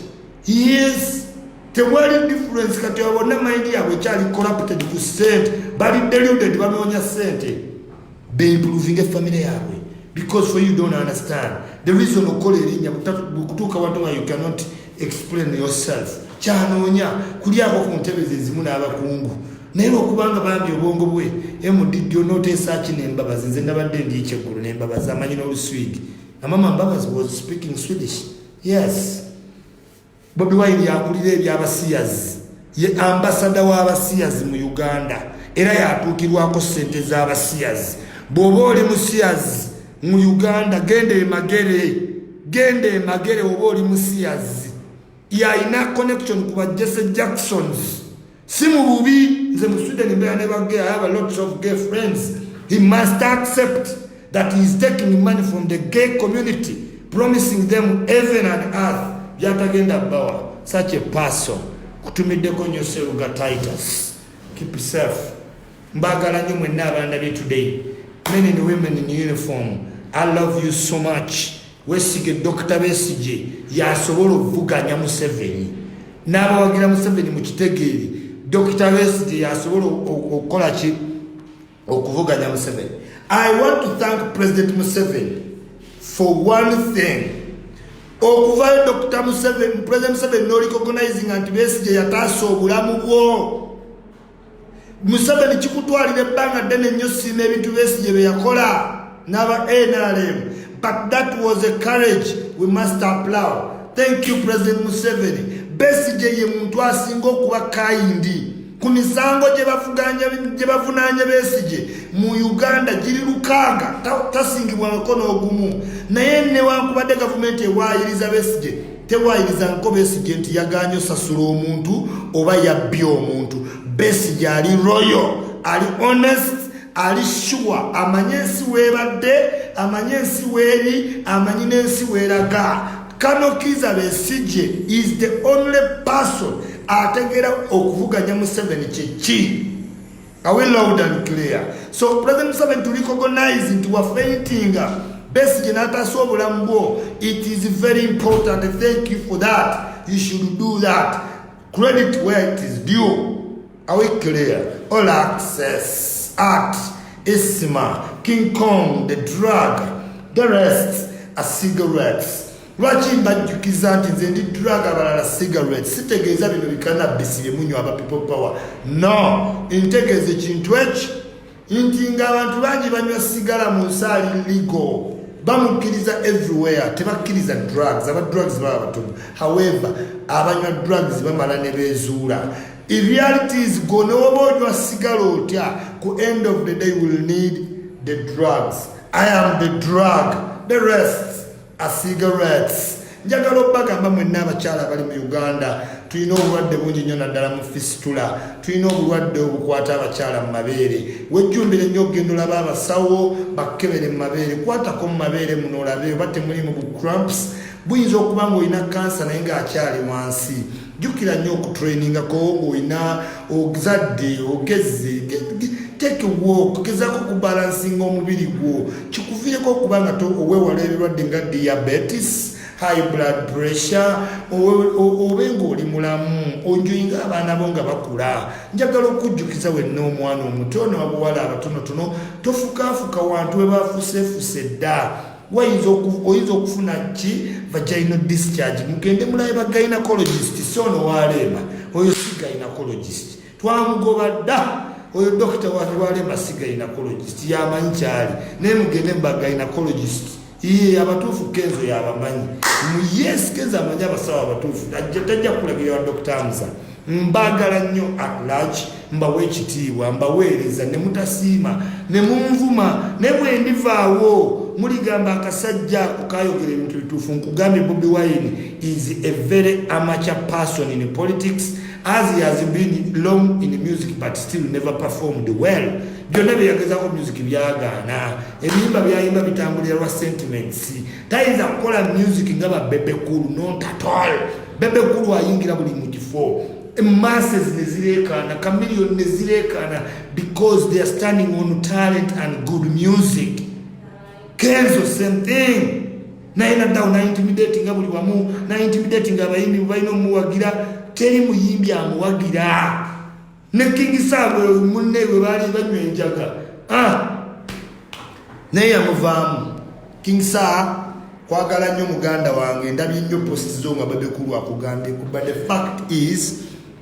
yes tewali difference kati wabona mind yaabwe ekyali corrupted ku ssente bali deluded banoonya ssente be improving family yaabwe because for you don't understand the reason okola erinnya kutuuka watu you cannot explain yourself kyanoonya kulyako ku ntebe zezimu n'abakungu naye okubanga bambi obwongo bwe emudiddi onooteesa kino embabazi nze nabadde ndi ekyeggulu n'embabazi amanyi n'oluswigi amama mbabazi was speaking Swedish yes Bobi Wine yakulira ebyabasiyazi ye ambasada w'abasiyazi mu Uganda era yatuukirwako ssente z'abasiyazi bw'oba oli musiyazi mu Uganda gende magere oba oli musiyazi yalina connection kuba Jesse Jacksons si mu bubi nze mu Sweden mbeera ne bagay I have a lot of gay friends he must accept that he is taking money from the gay community promising them heaven and earth byatagenda bawa such a person kutumiddeko nnyo Seruga Titus keep yourself mbagala nnyo mwenna abaana be today men and women in uniform I love you so much Wesige Dr. Besigye yasobola okuvuganya Museveni n'abawagira Museveni mu kitegeeri Dr. Besigye yasobola okukola ki okuvuganya Museveni. I want to thank President Museveni for one thing. Okuva Dr. Museveni, President Museveni no recognizing anti Besigye yataasa obulamu bwo. Museveni kikutwalira ebbanga ddene nnyo siima ebintu Besigye bye yakola n'aba NRM. But that was a courage we must applaud. Thank you, President Museveni. Besigye ye muntu asinga okuba kayindi. Ku misango gye bavunaanya Besigye mu Uganda giri lukaaga tasingibwa mukono ogumu. Naye newankubadde gavumenti ewaayiriza Besigye tewaayiriza nko Besigye nti yagaanye osasula omuntu oba yabbye omuntu. Besigye ali royal, ali honest, ali sure, amanye ensi weebadde, amanye ensi weeri, amanyi n'ensi weeraga. Kano Kizza Besigye is the only person ategera okuvuganya Museveni kiki. Are we loud and clear? So President Museveni to recognize into a fainting Besigye n'ataasa obulamu bwo, it is very important. Thank you for that. You should do that. Credit where it is due. Are we clear? All access, art, Isma, King Kong, the drug, the rest are cigarettes. Lwaki mbajjukiza nti nze ndi drug abalala cigarettes sitegeeza bino bikannabisi bye munywa aba people power. No, ntegeeza ekintu ekyo nti ng'abantu bangi banywa sigala mu nsi ali legal bamukkiriza everywhere tebakkiriza drugs. Aba drugs baba batono. However, abanywa drugs bamala ne beezuula. In reality is go no more cigarette. Ku end of the day will need the drugs. I am the drug. The rest are cigarettes. Njagala okubagamba mwenna abakyala bali mu Uganda tulina obulwadde bungi nnyo naddala mu fistula. Tulina obulwadde obukwata abakyala mu mabeere. Wejjumbire nnyo okugenda olaba abasawo bakkebere mu mabeere. Kwatako mu mabeere muno olabe oba temuli mu cramps. Buyinza okuba ng'olina kansa naye ng'akyali wansi. Jukira nnyo okutrainingako ng'olina ogzadde ogezze. Take a walk, gezaako okubalansinga omubiri gwo. Kikuviireko okuba nga oweewala ebirwadde nga diabetes, high blood pressure, obe ng'oli mulamu, onjoyinga abaana bo nga bakula. Njagala okujjukiza wenna omwana omuto n'abawala abatonotono tofukaafuka wantu we bafuseefuse dda. Oyinza okufuna ki vaginal discharge. Mugende mulabe ba gynecologist so no waleema. Oyo si gynecologist. Twamugoba dda. Oyo dokita waleema si gynecologist yamanyi kyali. Naye mugende ba gynecologist. Abatuufu Kenzo yabamanyi. Yes, Kenzo amanyi abasawo abatuufu. Tajja kulabira wa Dr. Hamza. Mbagala nnyo at large, mbawe ekitiibwa, mbaweereza ne mutasiima, ne munvuma, ne bwe ndivaawo. Muligamba akasajja okayogera ebintu bituufu. Nkugambye Bobi Wine is a very amateur person in politics, as he has been long in music but still never performed well. Byonna byeyagezaako music byagaana. Ebiyimba byayimba bitambulira lwa sentiments. Tayinza kukola music nga ba Bebe Cool, not at all. Bebe Cool ayingira buli mu kifo. Masses nezirekana, chameleon nezirekana because they are standing on talent and good music. Kenzo same thing. Naina down na intimidating abuli wamu, na intimidating abayimbi bayino muwagira, teri muyimbi amuwagira. Ne King Sabwe munnewe bali banywe enjaga. Naye amuvamu. King Sir kwagala nnyo muganda wange ndabye nnyo post zo nga Bebekulu akugambye but the fact is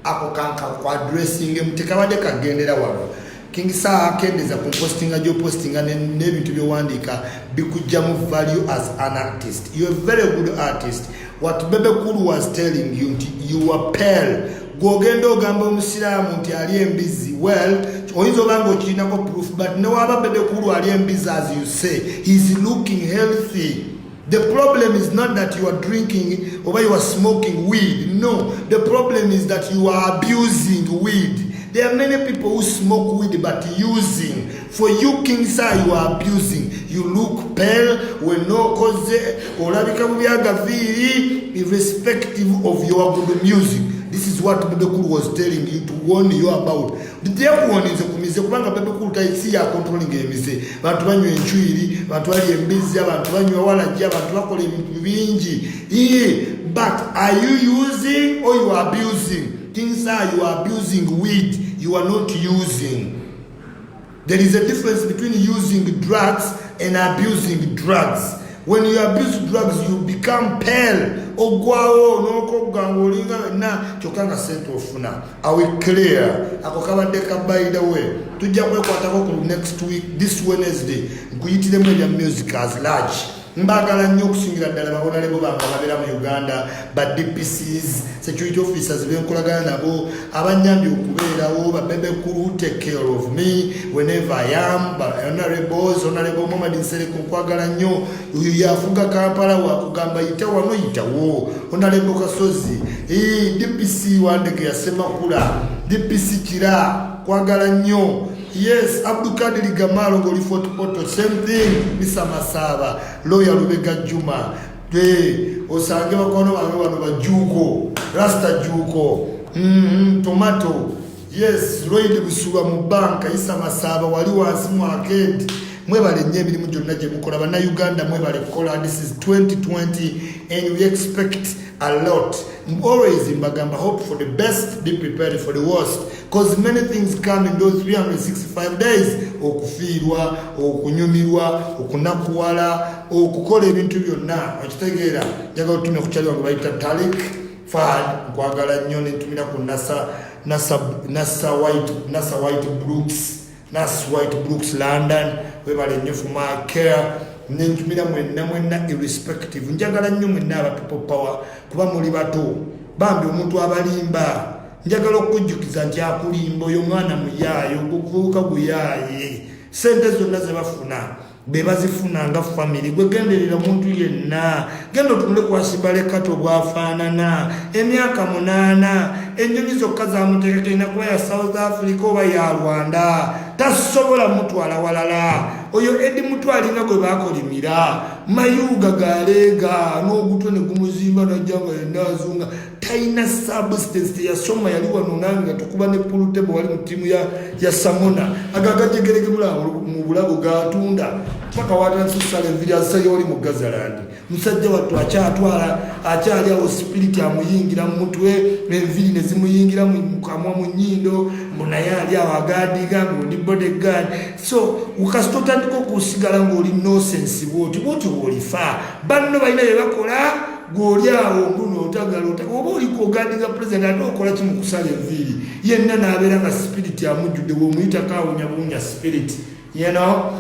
ako kanka kwa addressing mutekabadde kagendera wano King Sir kendeza ku postinga jo postinga n'ebintu byowandika bikujja mu value as an artist. You are a very good artist. What Bebekulu was telling you, you are pale. Gogenda ogamba omusiraamu nti ali embizi. Well, oyinza obanga okirinako proof, but newaba Bebekulu ali embizi as you say. He's looking healthy. The problem is not that you are drinking or you are smoking weed. No, the problem is that you are abusing weed. There are many people who smoke weed but using. For you, King Sir, you are abusing. You look pale when no cause irrespective of your good music. This is what Bebekulu was telling you to warn you about. The one is a commission. Bebekulu taisi ya controlling emise. Bantu banyu enchwiri, bantu bali embizi, bantu banyu wala jia, bantu bakole vinji. But are you using or you are abusing? King Sir, you are abusing weed. You are not using. There is a difference between using drugs and abusing drugs. When you abuse drugs, you become pale. Ogwao noko gangolinga na chokanga sento ofuna. Are we clear? Akokabadeka by the way. Tujja kwekwatako ku next week, this Wednesday. Nkuyitire mu music as large. Mbagala nnyo okusingira ddala babona lebo bangabera mu Uganda ba DPCs security officers benkolagana nabo abanyambye okubeerawo ba Bebekulu take care of me whenever I am ba honorable Muhammad Nsereko nkwagala nnyo uyu yafuga Kampala wakugamba yita wano yitawo honorable Kasozi DPC wandege yasema kula DPC Kira kwagala nnyo. Yes, Abdulkadir Gamalo ngoli photo same thing. Mr. Masaba lawyer Lubega Juma osange bakono bano bajuko Rasta Juko tomato. Yes, Lloyd Busuba mu banka Isa Masaba wali wansi mu arcade mwebale nnyo emirimu gyonna gye mukola bana Uganda mwebale kola. This is 2020 and we expect a lot. Always in Bagamba, hope for the best, be prepared for the worst. Because many things come in those 365 days. Okufirwa, okunyumirwa, okunakuwala, okukola ebintu byonna. Okitegeera, njagala otume ku kyali wange bayita Talik Fahad, nkwagala nnyo ne ntumira ku Nasa White Brooks London, webale nnyo for my care. Nentumira mwenna irrespective. Njagala nnyo mwenna aba people power kuba muli bato. Bambi omuntu abalimba. Njagala okujjukiza nti akulimba oyo mwana muyaayo okuvuuka guyaye. Sente zonna ze bafuna be bazifuna nga family. Gwe genderera omuntu yenna. Genda otunule kwasibale kato bwafaanana. Emyaka 8 ennyonyi zokka zamuteekeka kuba ya South Africa oba ya Rwanda. Tasobola mutwala walala. Oyo edi mutwalinga gwe bakolimira. Mayuga galega n'ogutwe ne gumuzimba najjanga endazunga. Taina substance yasoma yali wano nange tukuba ne pool table wali mu timu ya Samona. Agagajegerege mu bulago gatunda. Paka watansusale video sayoli mu Gazaland. Musajja watu akyali awo spirit amuyingira mu mutwe enviri ne zimuyingira mu kamwa mu nnyindo munayali awagadiga ndi bodyguard. So ukasitotandika okusigala ng'oli nonsense bwoti bwolifa banno balina bye bakola gw'oli awo mbuno otagala oba oliko ogadinga president ate okola kimu kusala enviri yenna n'abeera nga spirit amujjudde bw'omuyita kaawunyabuunya spirit. You know,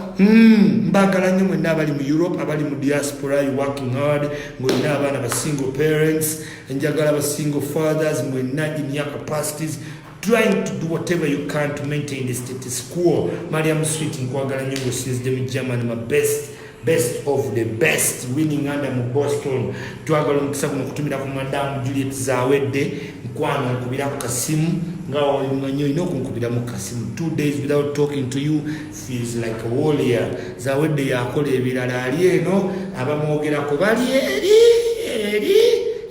mbagala nnyo mwenna abali mu Europe, abali mu diaspora, you working hard, mwenna abaana ba single parents, njagala ba single fathers, mwenna in your capacities, trying to do whatever you can to maintain the status quo. Mariam Sweet nkwagala nnyo ngo since them German my best of the best winning under mu Boston. Twagala omukisa guno kutumira ku Madam Juliet Zawedde nkwano nkubira ku kasimu nga wamanyo ino kunkubira mu kasimu 2 days without talking to you feels like a warrior. Zawedde yakola ebirala ali eno abamwogerako bali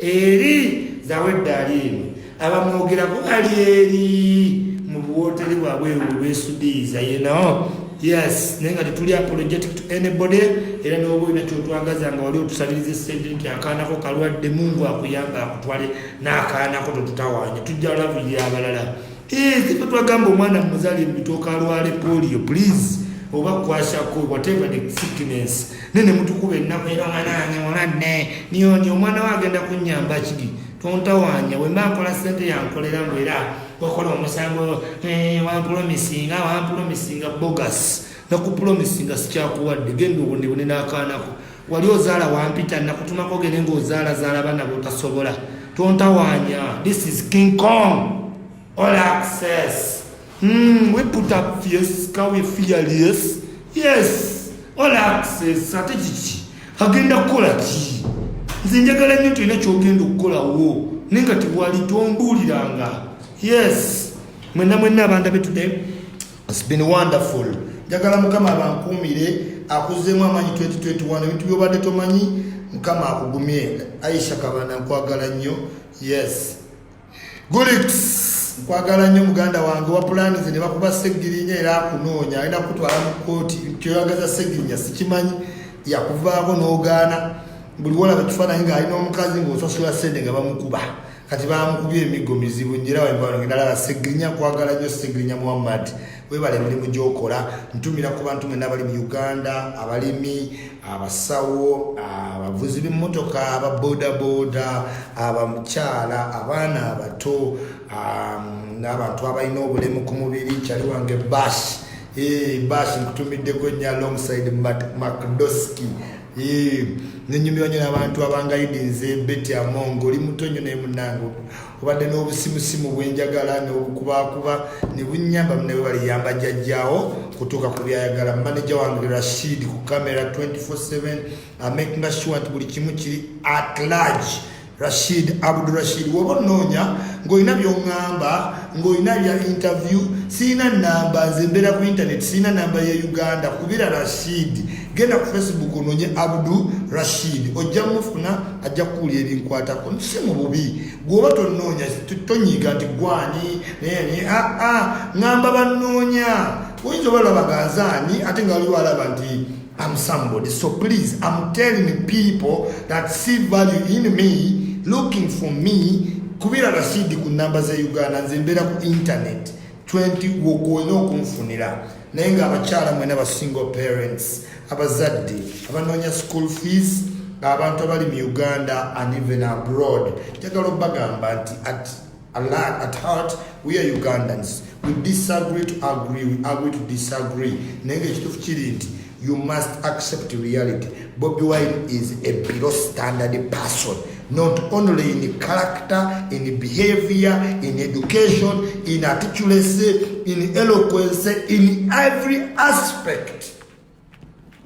eri Zawedde ali eno abamwogerako bali eri mu buwoteri bwabwe obwesudiza you know. Yes, nenga tuli apologetic to anybody. Era n'obo ina kyotwagaza nga wali otusabiriza sente nti akaanako kalwadde Mungu akuyamba akutwale n'akaanako totutawanya tujja laviri abalala. If twagamba omwana muzali mbitooka alwale polio, please oba kwashako whatever the sickness nene mutukuba ennaku era nange muladde niyo omwana we agenda kunyamba kiri tontawanya we mba nkola ssente yankolera mbu era wakola omusango wampromisinga bogus nakupromisinga sikyakuwadde genda obundibune n'akaanako wali ozaala wampita nakutumako gende ng'ozaalazaala bana botasobola tontawanya. This is King Kong, all access. We put up fierce, can we fearless? Yes, all access. Ate kiki agenda kukola ki? Nze njagala nnyo tulina kyogenda okukolawo naye nga tewali tombuuliranga. Yes, mwenna abantu today. It's been wonderful. Njagala Mukama abankuumire akuzeemu amaanyi 2021 ebintu by'obadde tomanyi Mukama akugumye. Aisha Kabana nkwagala nnyo. Yes, Gulix nkwagala nnyo muganda wange wa plani ze ne bakuba Segirinya era akunoonya alina kutwala mu kooti kyoyagaza Segirinya sikimanyi yakuvaako n'ogaana buli wolaba kifaananyi ng'alina omukazi ng'osasula ssente nga bamukuba kati bamukubye emigo mizibu njera wembano ngedalaba Segirinya nkwagala nnyo Segirinya Muhammad webale emirimu gy'okola ntumira ku bantu mwenna abali mu Uganda abalimi abasawo abavuzi b'emmotoka ababodaboda abamukyala abaana abato n'abantu abalina obulemu ku mubiri kyali wange Bash Bash nkutumiddeko nnyo alongside Macdoski nenyumirwa nnyo n'abantu abangayidinze Betty Amongo oli muto nnyo naye munnange obadde n'obusimusimu bwenjagala n'obukubakuba ne bunnyamba ne baliyamba jjajjaawo kutuuka ku byayagala manager wange Rashid ku kamera 24/7 making sure nti buli kimu kiri at large. Rashid Abdul Rashid woba noonya ng'olina by'oŋŋamba ng'olina bya interview siina namba nze mbeera ku internet siina namba ye Uganda kubira Rashid genda ku Facebook onoonye Abdul Rashid ojja mufuna ajja kuwulya ebinkwatako si mu bubi gwoba tonoonya tonyiiga nti gwani ŋŋamba bannoonya oyinza obalaba ganzaani ate nga waliwo alaba nti I'm somebody. So please, I'm telling people that see value in me, looking for me. Kubira Rashid ku namba za Uganda nzembera ku internet 20 wokoino kumfunira nenga abakyala mwena ba single parents abazadde abanoonya school fees abantu abali mu Uganda and even abroad. Jagalo bagamba nti at heart we are Ugandans. We disagree to agree, we agree to disagree. Nenga ekituufu kiri nti you must accept reality. Bobi Wine is a below standard person, not only in character, in behavior, in education, in articulacy, in eloquence, in every aspect.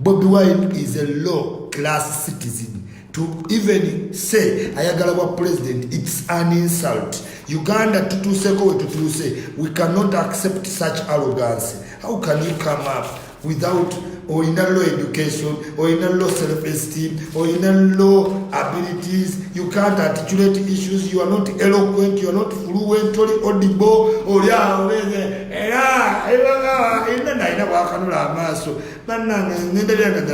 Bobi Wine is a low class citizen. To even say ayagala wa president, it's an insult. Uganda tutuse, we cannot accept such arrogance. How can you come up without or in a low education, or in a low self-esteem, or in a low abilities? You can't articulate issues, you are not eloquent, you are not fluent, or audible, or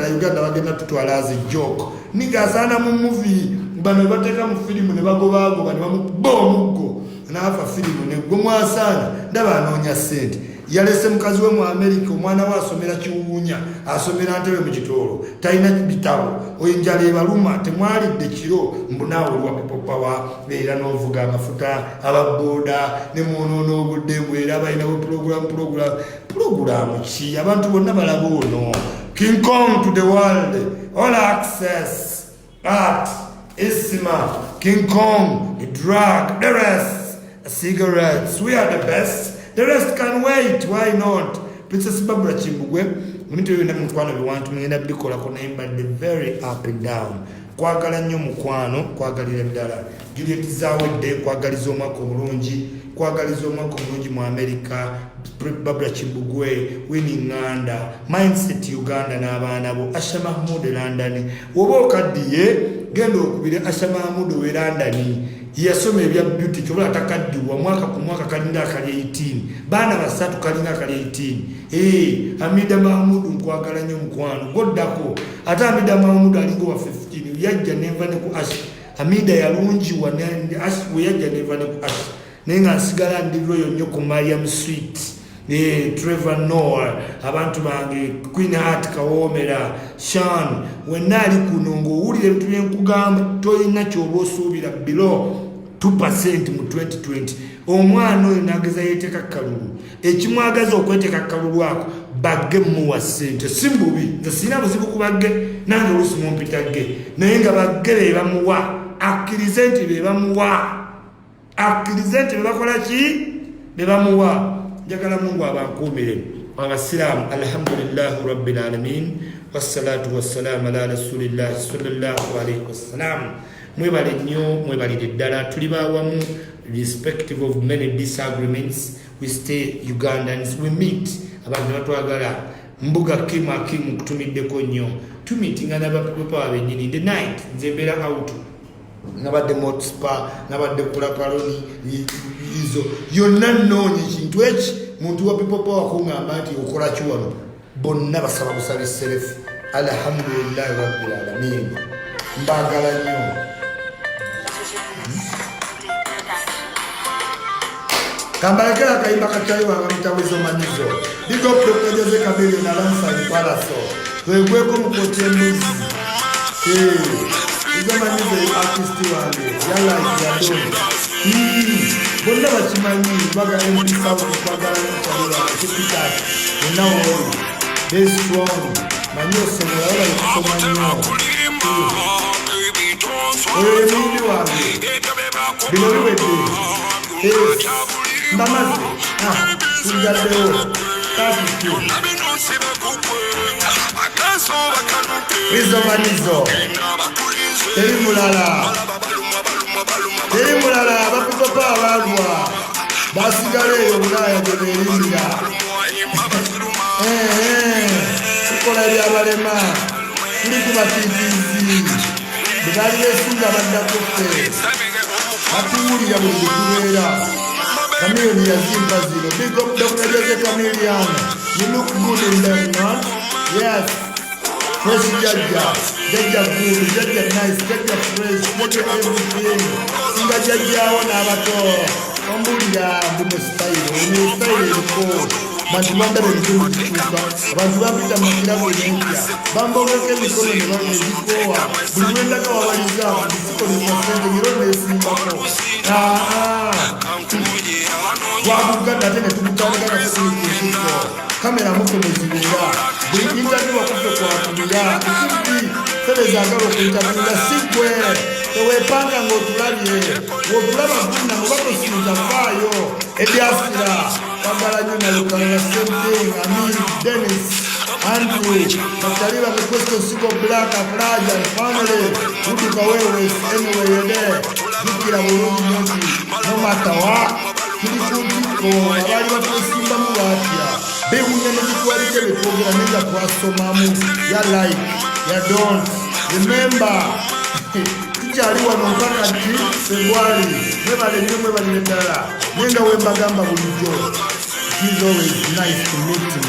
Uganda wagenda tutwala as a joke. Nigazana mu movie, bano bateka mu film ne bagobago bano bamubo mugo. Nafa film ne gomwasana ndaba anoonya sente. Yalese mukazi we mu America omwana we asomera kiwunya asomera ntebe mu kitoro talina bitabo oyinjala ebaluma temwalidde kiro mbunawe wa people power era n'ovuga amafuta ababoda ne munono obudde bwera balina program ki abantu bonna balaba ono King Kong to the world, all access, art, Isma, King Kong, the drug, the rest, cigarettes, we are the best. The rest can wait. Why not? Princess Barbara Chimbugwe, we want to make the very up and down. Kwagala nnyo mukwano, kwagalira ddala. Juliet Zawedde, kwagaliza omwaka omulungi, kwagaliza omwaka omulungi mu America, Barbara Chimbugwe, Winnie Nganda, Mindset Uganda n'abaana bo, Asha Mahmood London. Woba okaddiye, genda okubire Asha Mahmood we London. Yasome ebya beauty kyobola takaddiwa mwaka ku mwaka kalinga akali 18 baana basatu kalinga akali 18 Hamida Mahmood nkwagala nnyo mukwano goddako ate Hamida Mahmood alinga wa 15 yajja neva ne ku Ash Hamida yalungi wa Ash we yajja neva ne ku Ash nenga nsigala ndi royo nnyo ku Mariam Sweet Trevor Noah abantu bange Queen Heart Kawomera Sean wenali kuno ng'owulira ebintu bye nkugamba toyina ky'oba osuubira below 2% mu 2020 omwana oyo n'ageza yeeteeka kalulu ekimwagaza okweteeka kalulu ako bagge muwa ssente si mbubi nze sirina buzibu ku bagge nange oluusi mumpita ge naye nga bagge be bamuwa akkirize nti be bamuwa akkirize nti be bakola ki be bamuwa njagala Mungu abankuumire abasiraamu alhamdulillahi rabbil alamin wassalatu wassalamu ala rasulillahi sallallahu alayhi wasallam mwebale nnyo mwebalire ddala tuli bawamu irrespective of many disagreements we stay Ugandans we meet abantu batwagala mbuga kimu kutumiddeko nnyo tumitinga n'abapepa bennyini the night nze mbeera out nabadde motspa nabadde kulapaloni izo yonna nnoonya ekintu eki muntu wa people power kuŋŋamba nti okola ki wano bonna basaba busaba esserefu alhamdulillahi rabbil alamin mbaagala nnyo kambalekera akayimba kakyali wanga mitawezo manyizo bigo Dr. Kabiri na Lansani Palaso wegweko mukoti embuzi izo manyizo artisti wange yala yadoni bonna bakimanyi baga MP South kwagala n'ekyalira ekipitaki bonna woli they strong manyi osomera wala kusoma nnyo oyo emindi wange bino biwedde mbamaze tuligaddewo taatiki izo manizo teri mulala bakutopa abalwa basigala eyo Bulaaya gye beerimbira tukola ebyabalema tuli ku batiitiizi bwe baali beesunga baddako ffe batuwulira buli bitubeera Chameleon yazimba zero big up Dr. Chameleon you look good in them man yes fresh jaja good jaja nice jaja fresh jaja everything singa jaja wana abato ombulira mbuno style iko bantu banda bekutuka bantu bapita makirabo y'empya bambogeke emikono ne bamezikowa buli lwendaka wabaliza disiko limasenge ngiro nesimbako wabuganda ate ne tumutandika nakutulikuziko kamera mukomezibera buli interview wakufe kwatulira ekindi tebezaagala okuinterviewira sigwe tewepanga ng'otulabye wotulaba guna mubakosinza faayo ebyafira kwagala nnyo nalukalala semting Amir Dennis Andrew Mataliba Mekwesto Siko Black Akraja family utuka wewe anyway yode dukira bulungi noti no matter what tuli kuntiko abali batusimba mu batya bewunya n'ebitwalike betwogera nenga twasomamu ya like ya don't remember tukyali wano mpaka nti February mwebale nnyo mwebalire ddala nenga wembagamba bulijjo it is always nice to meet you.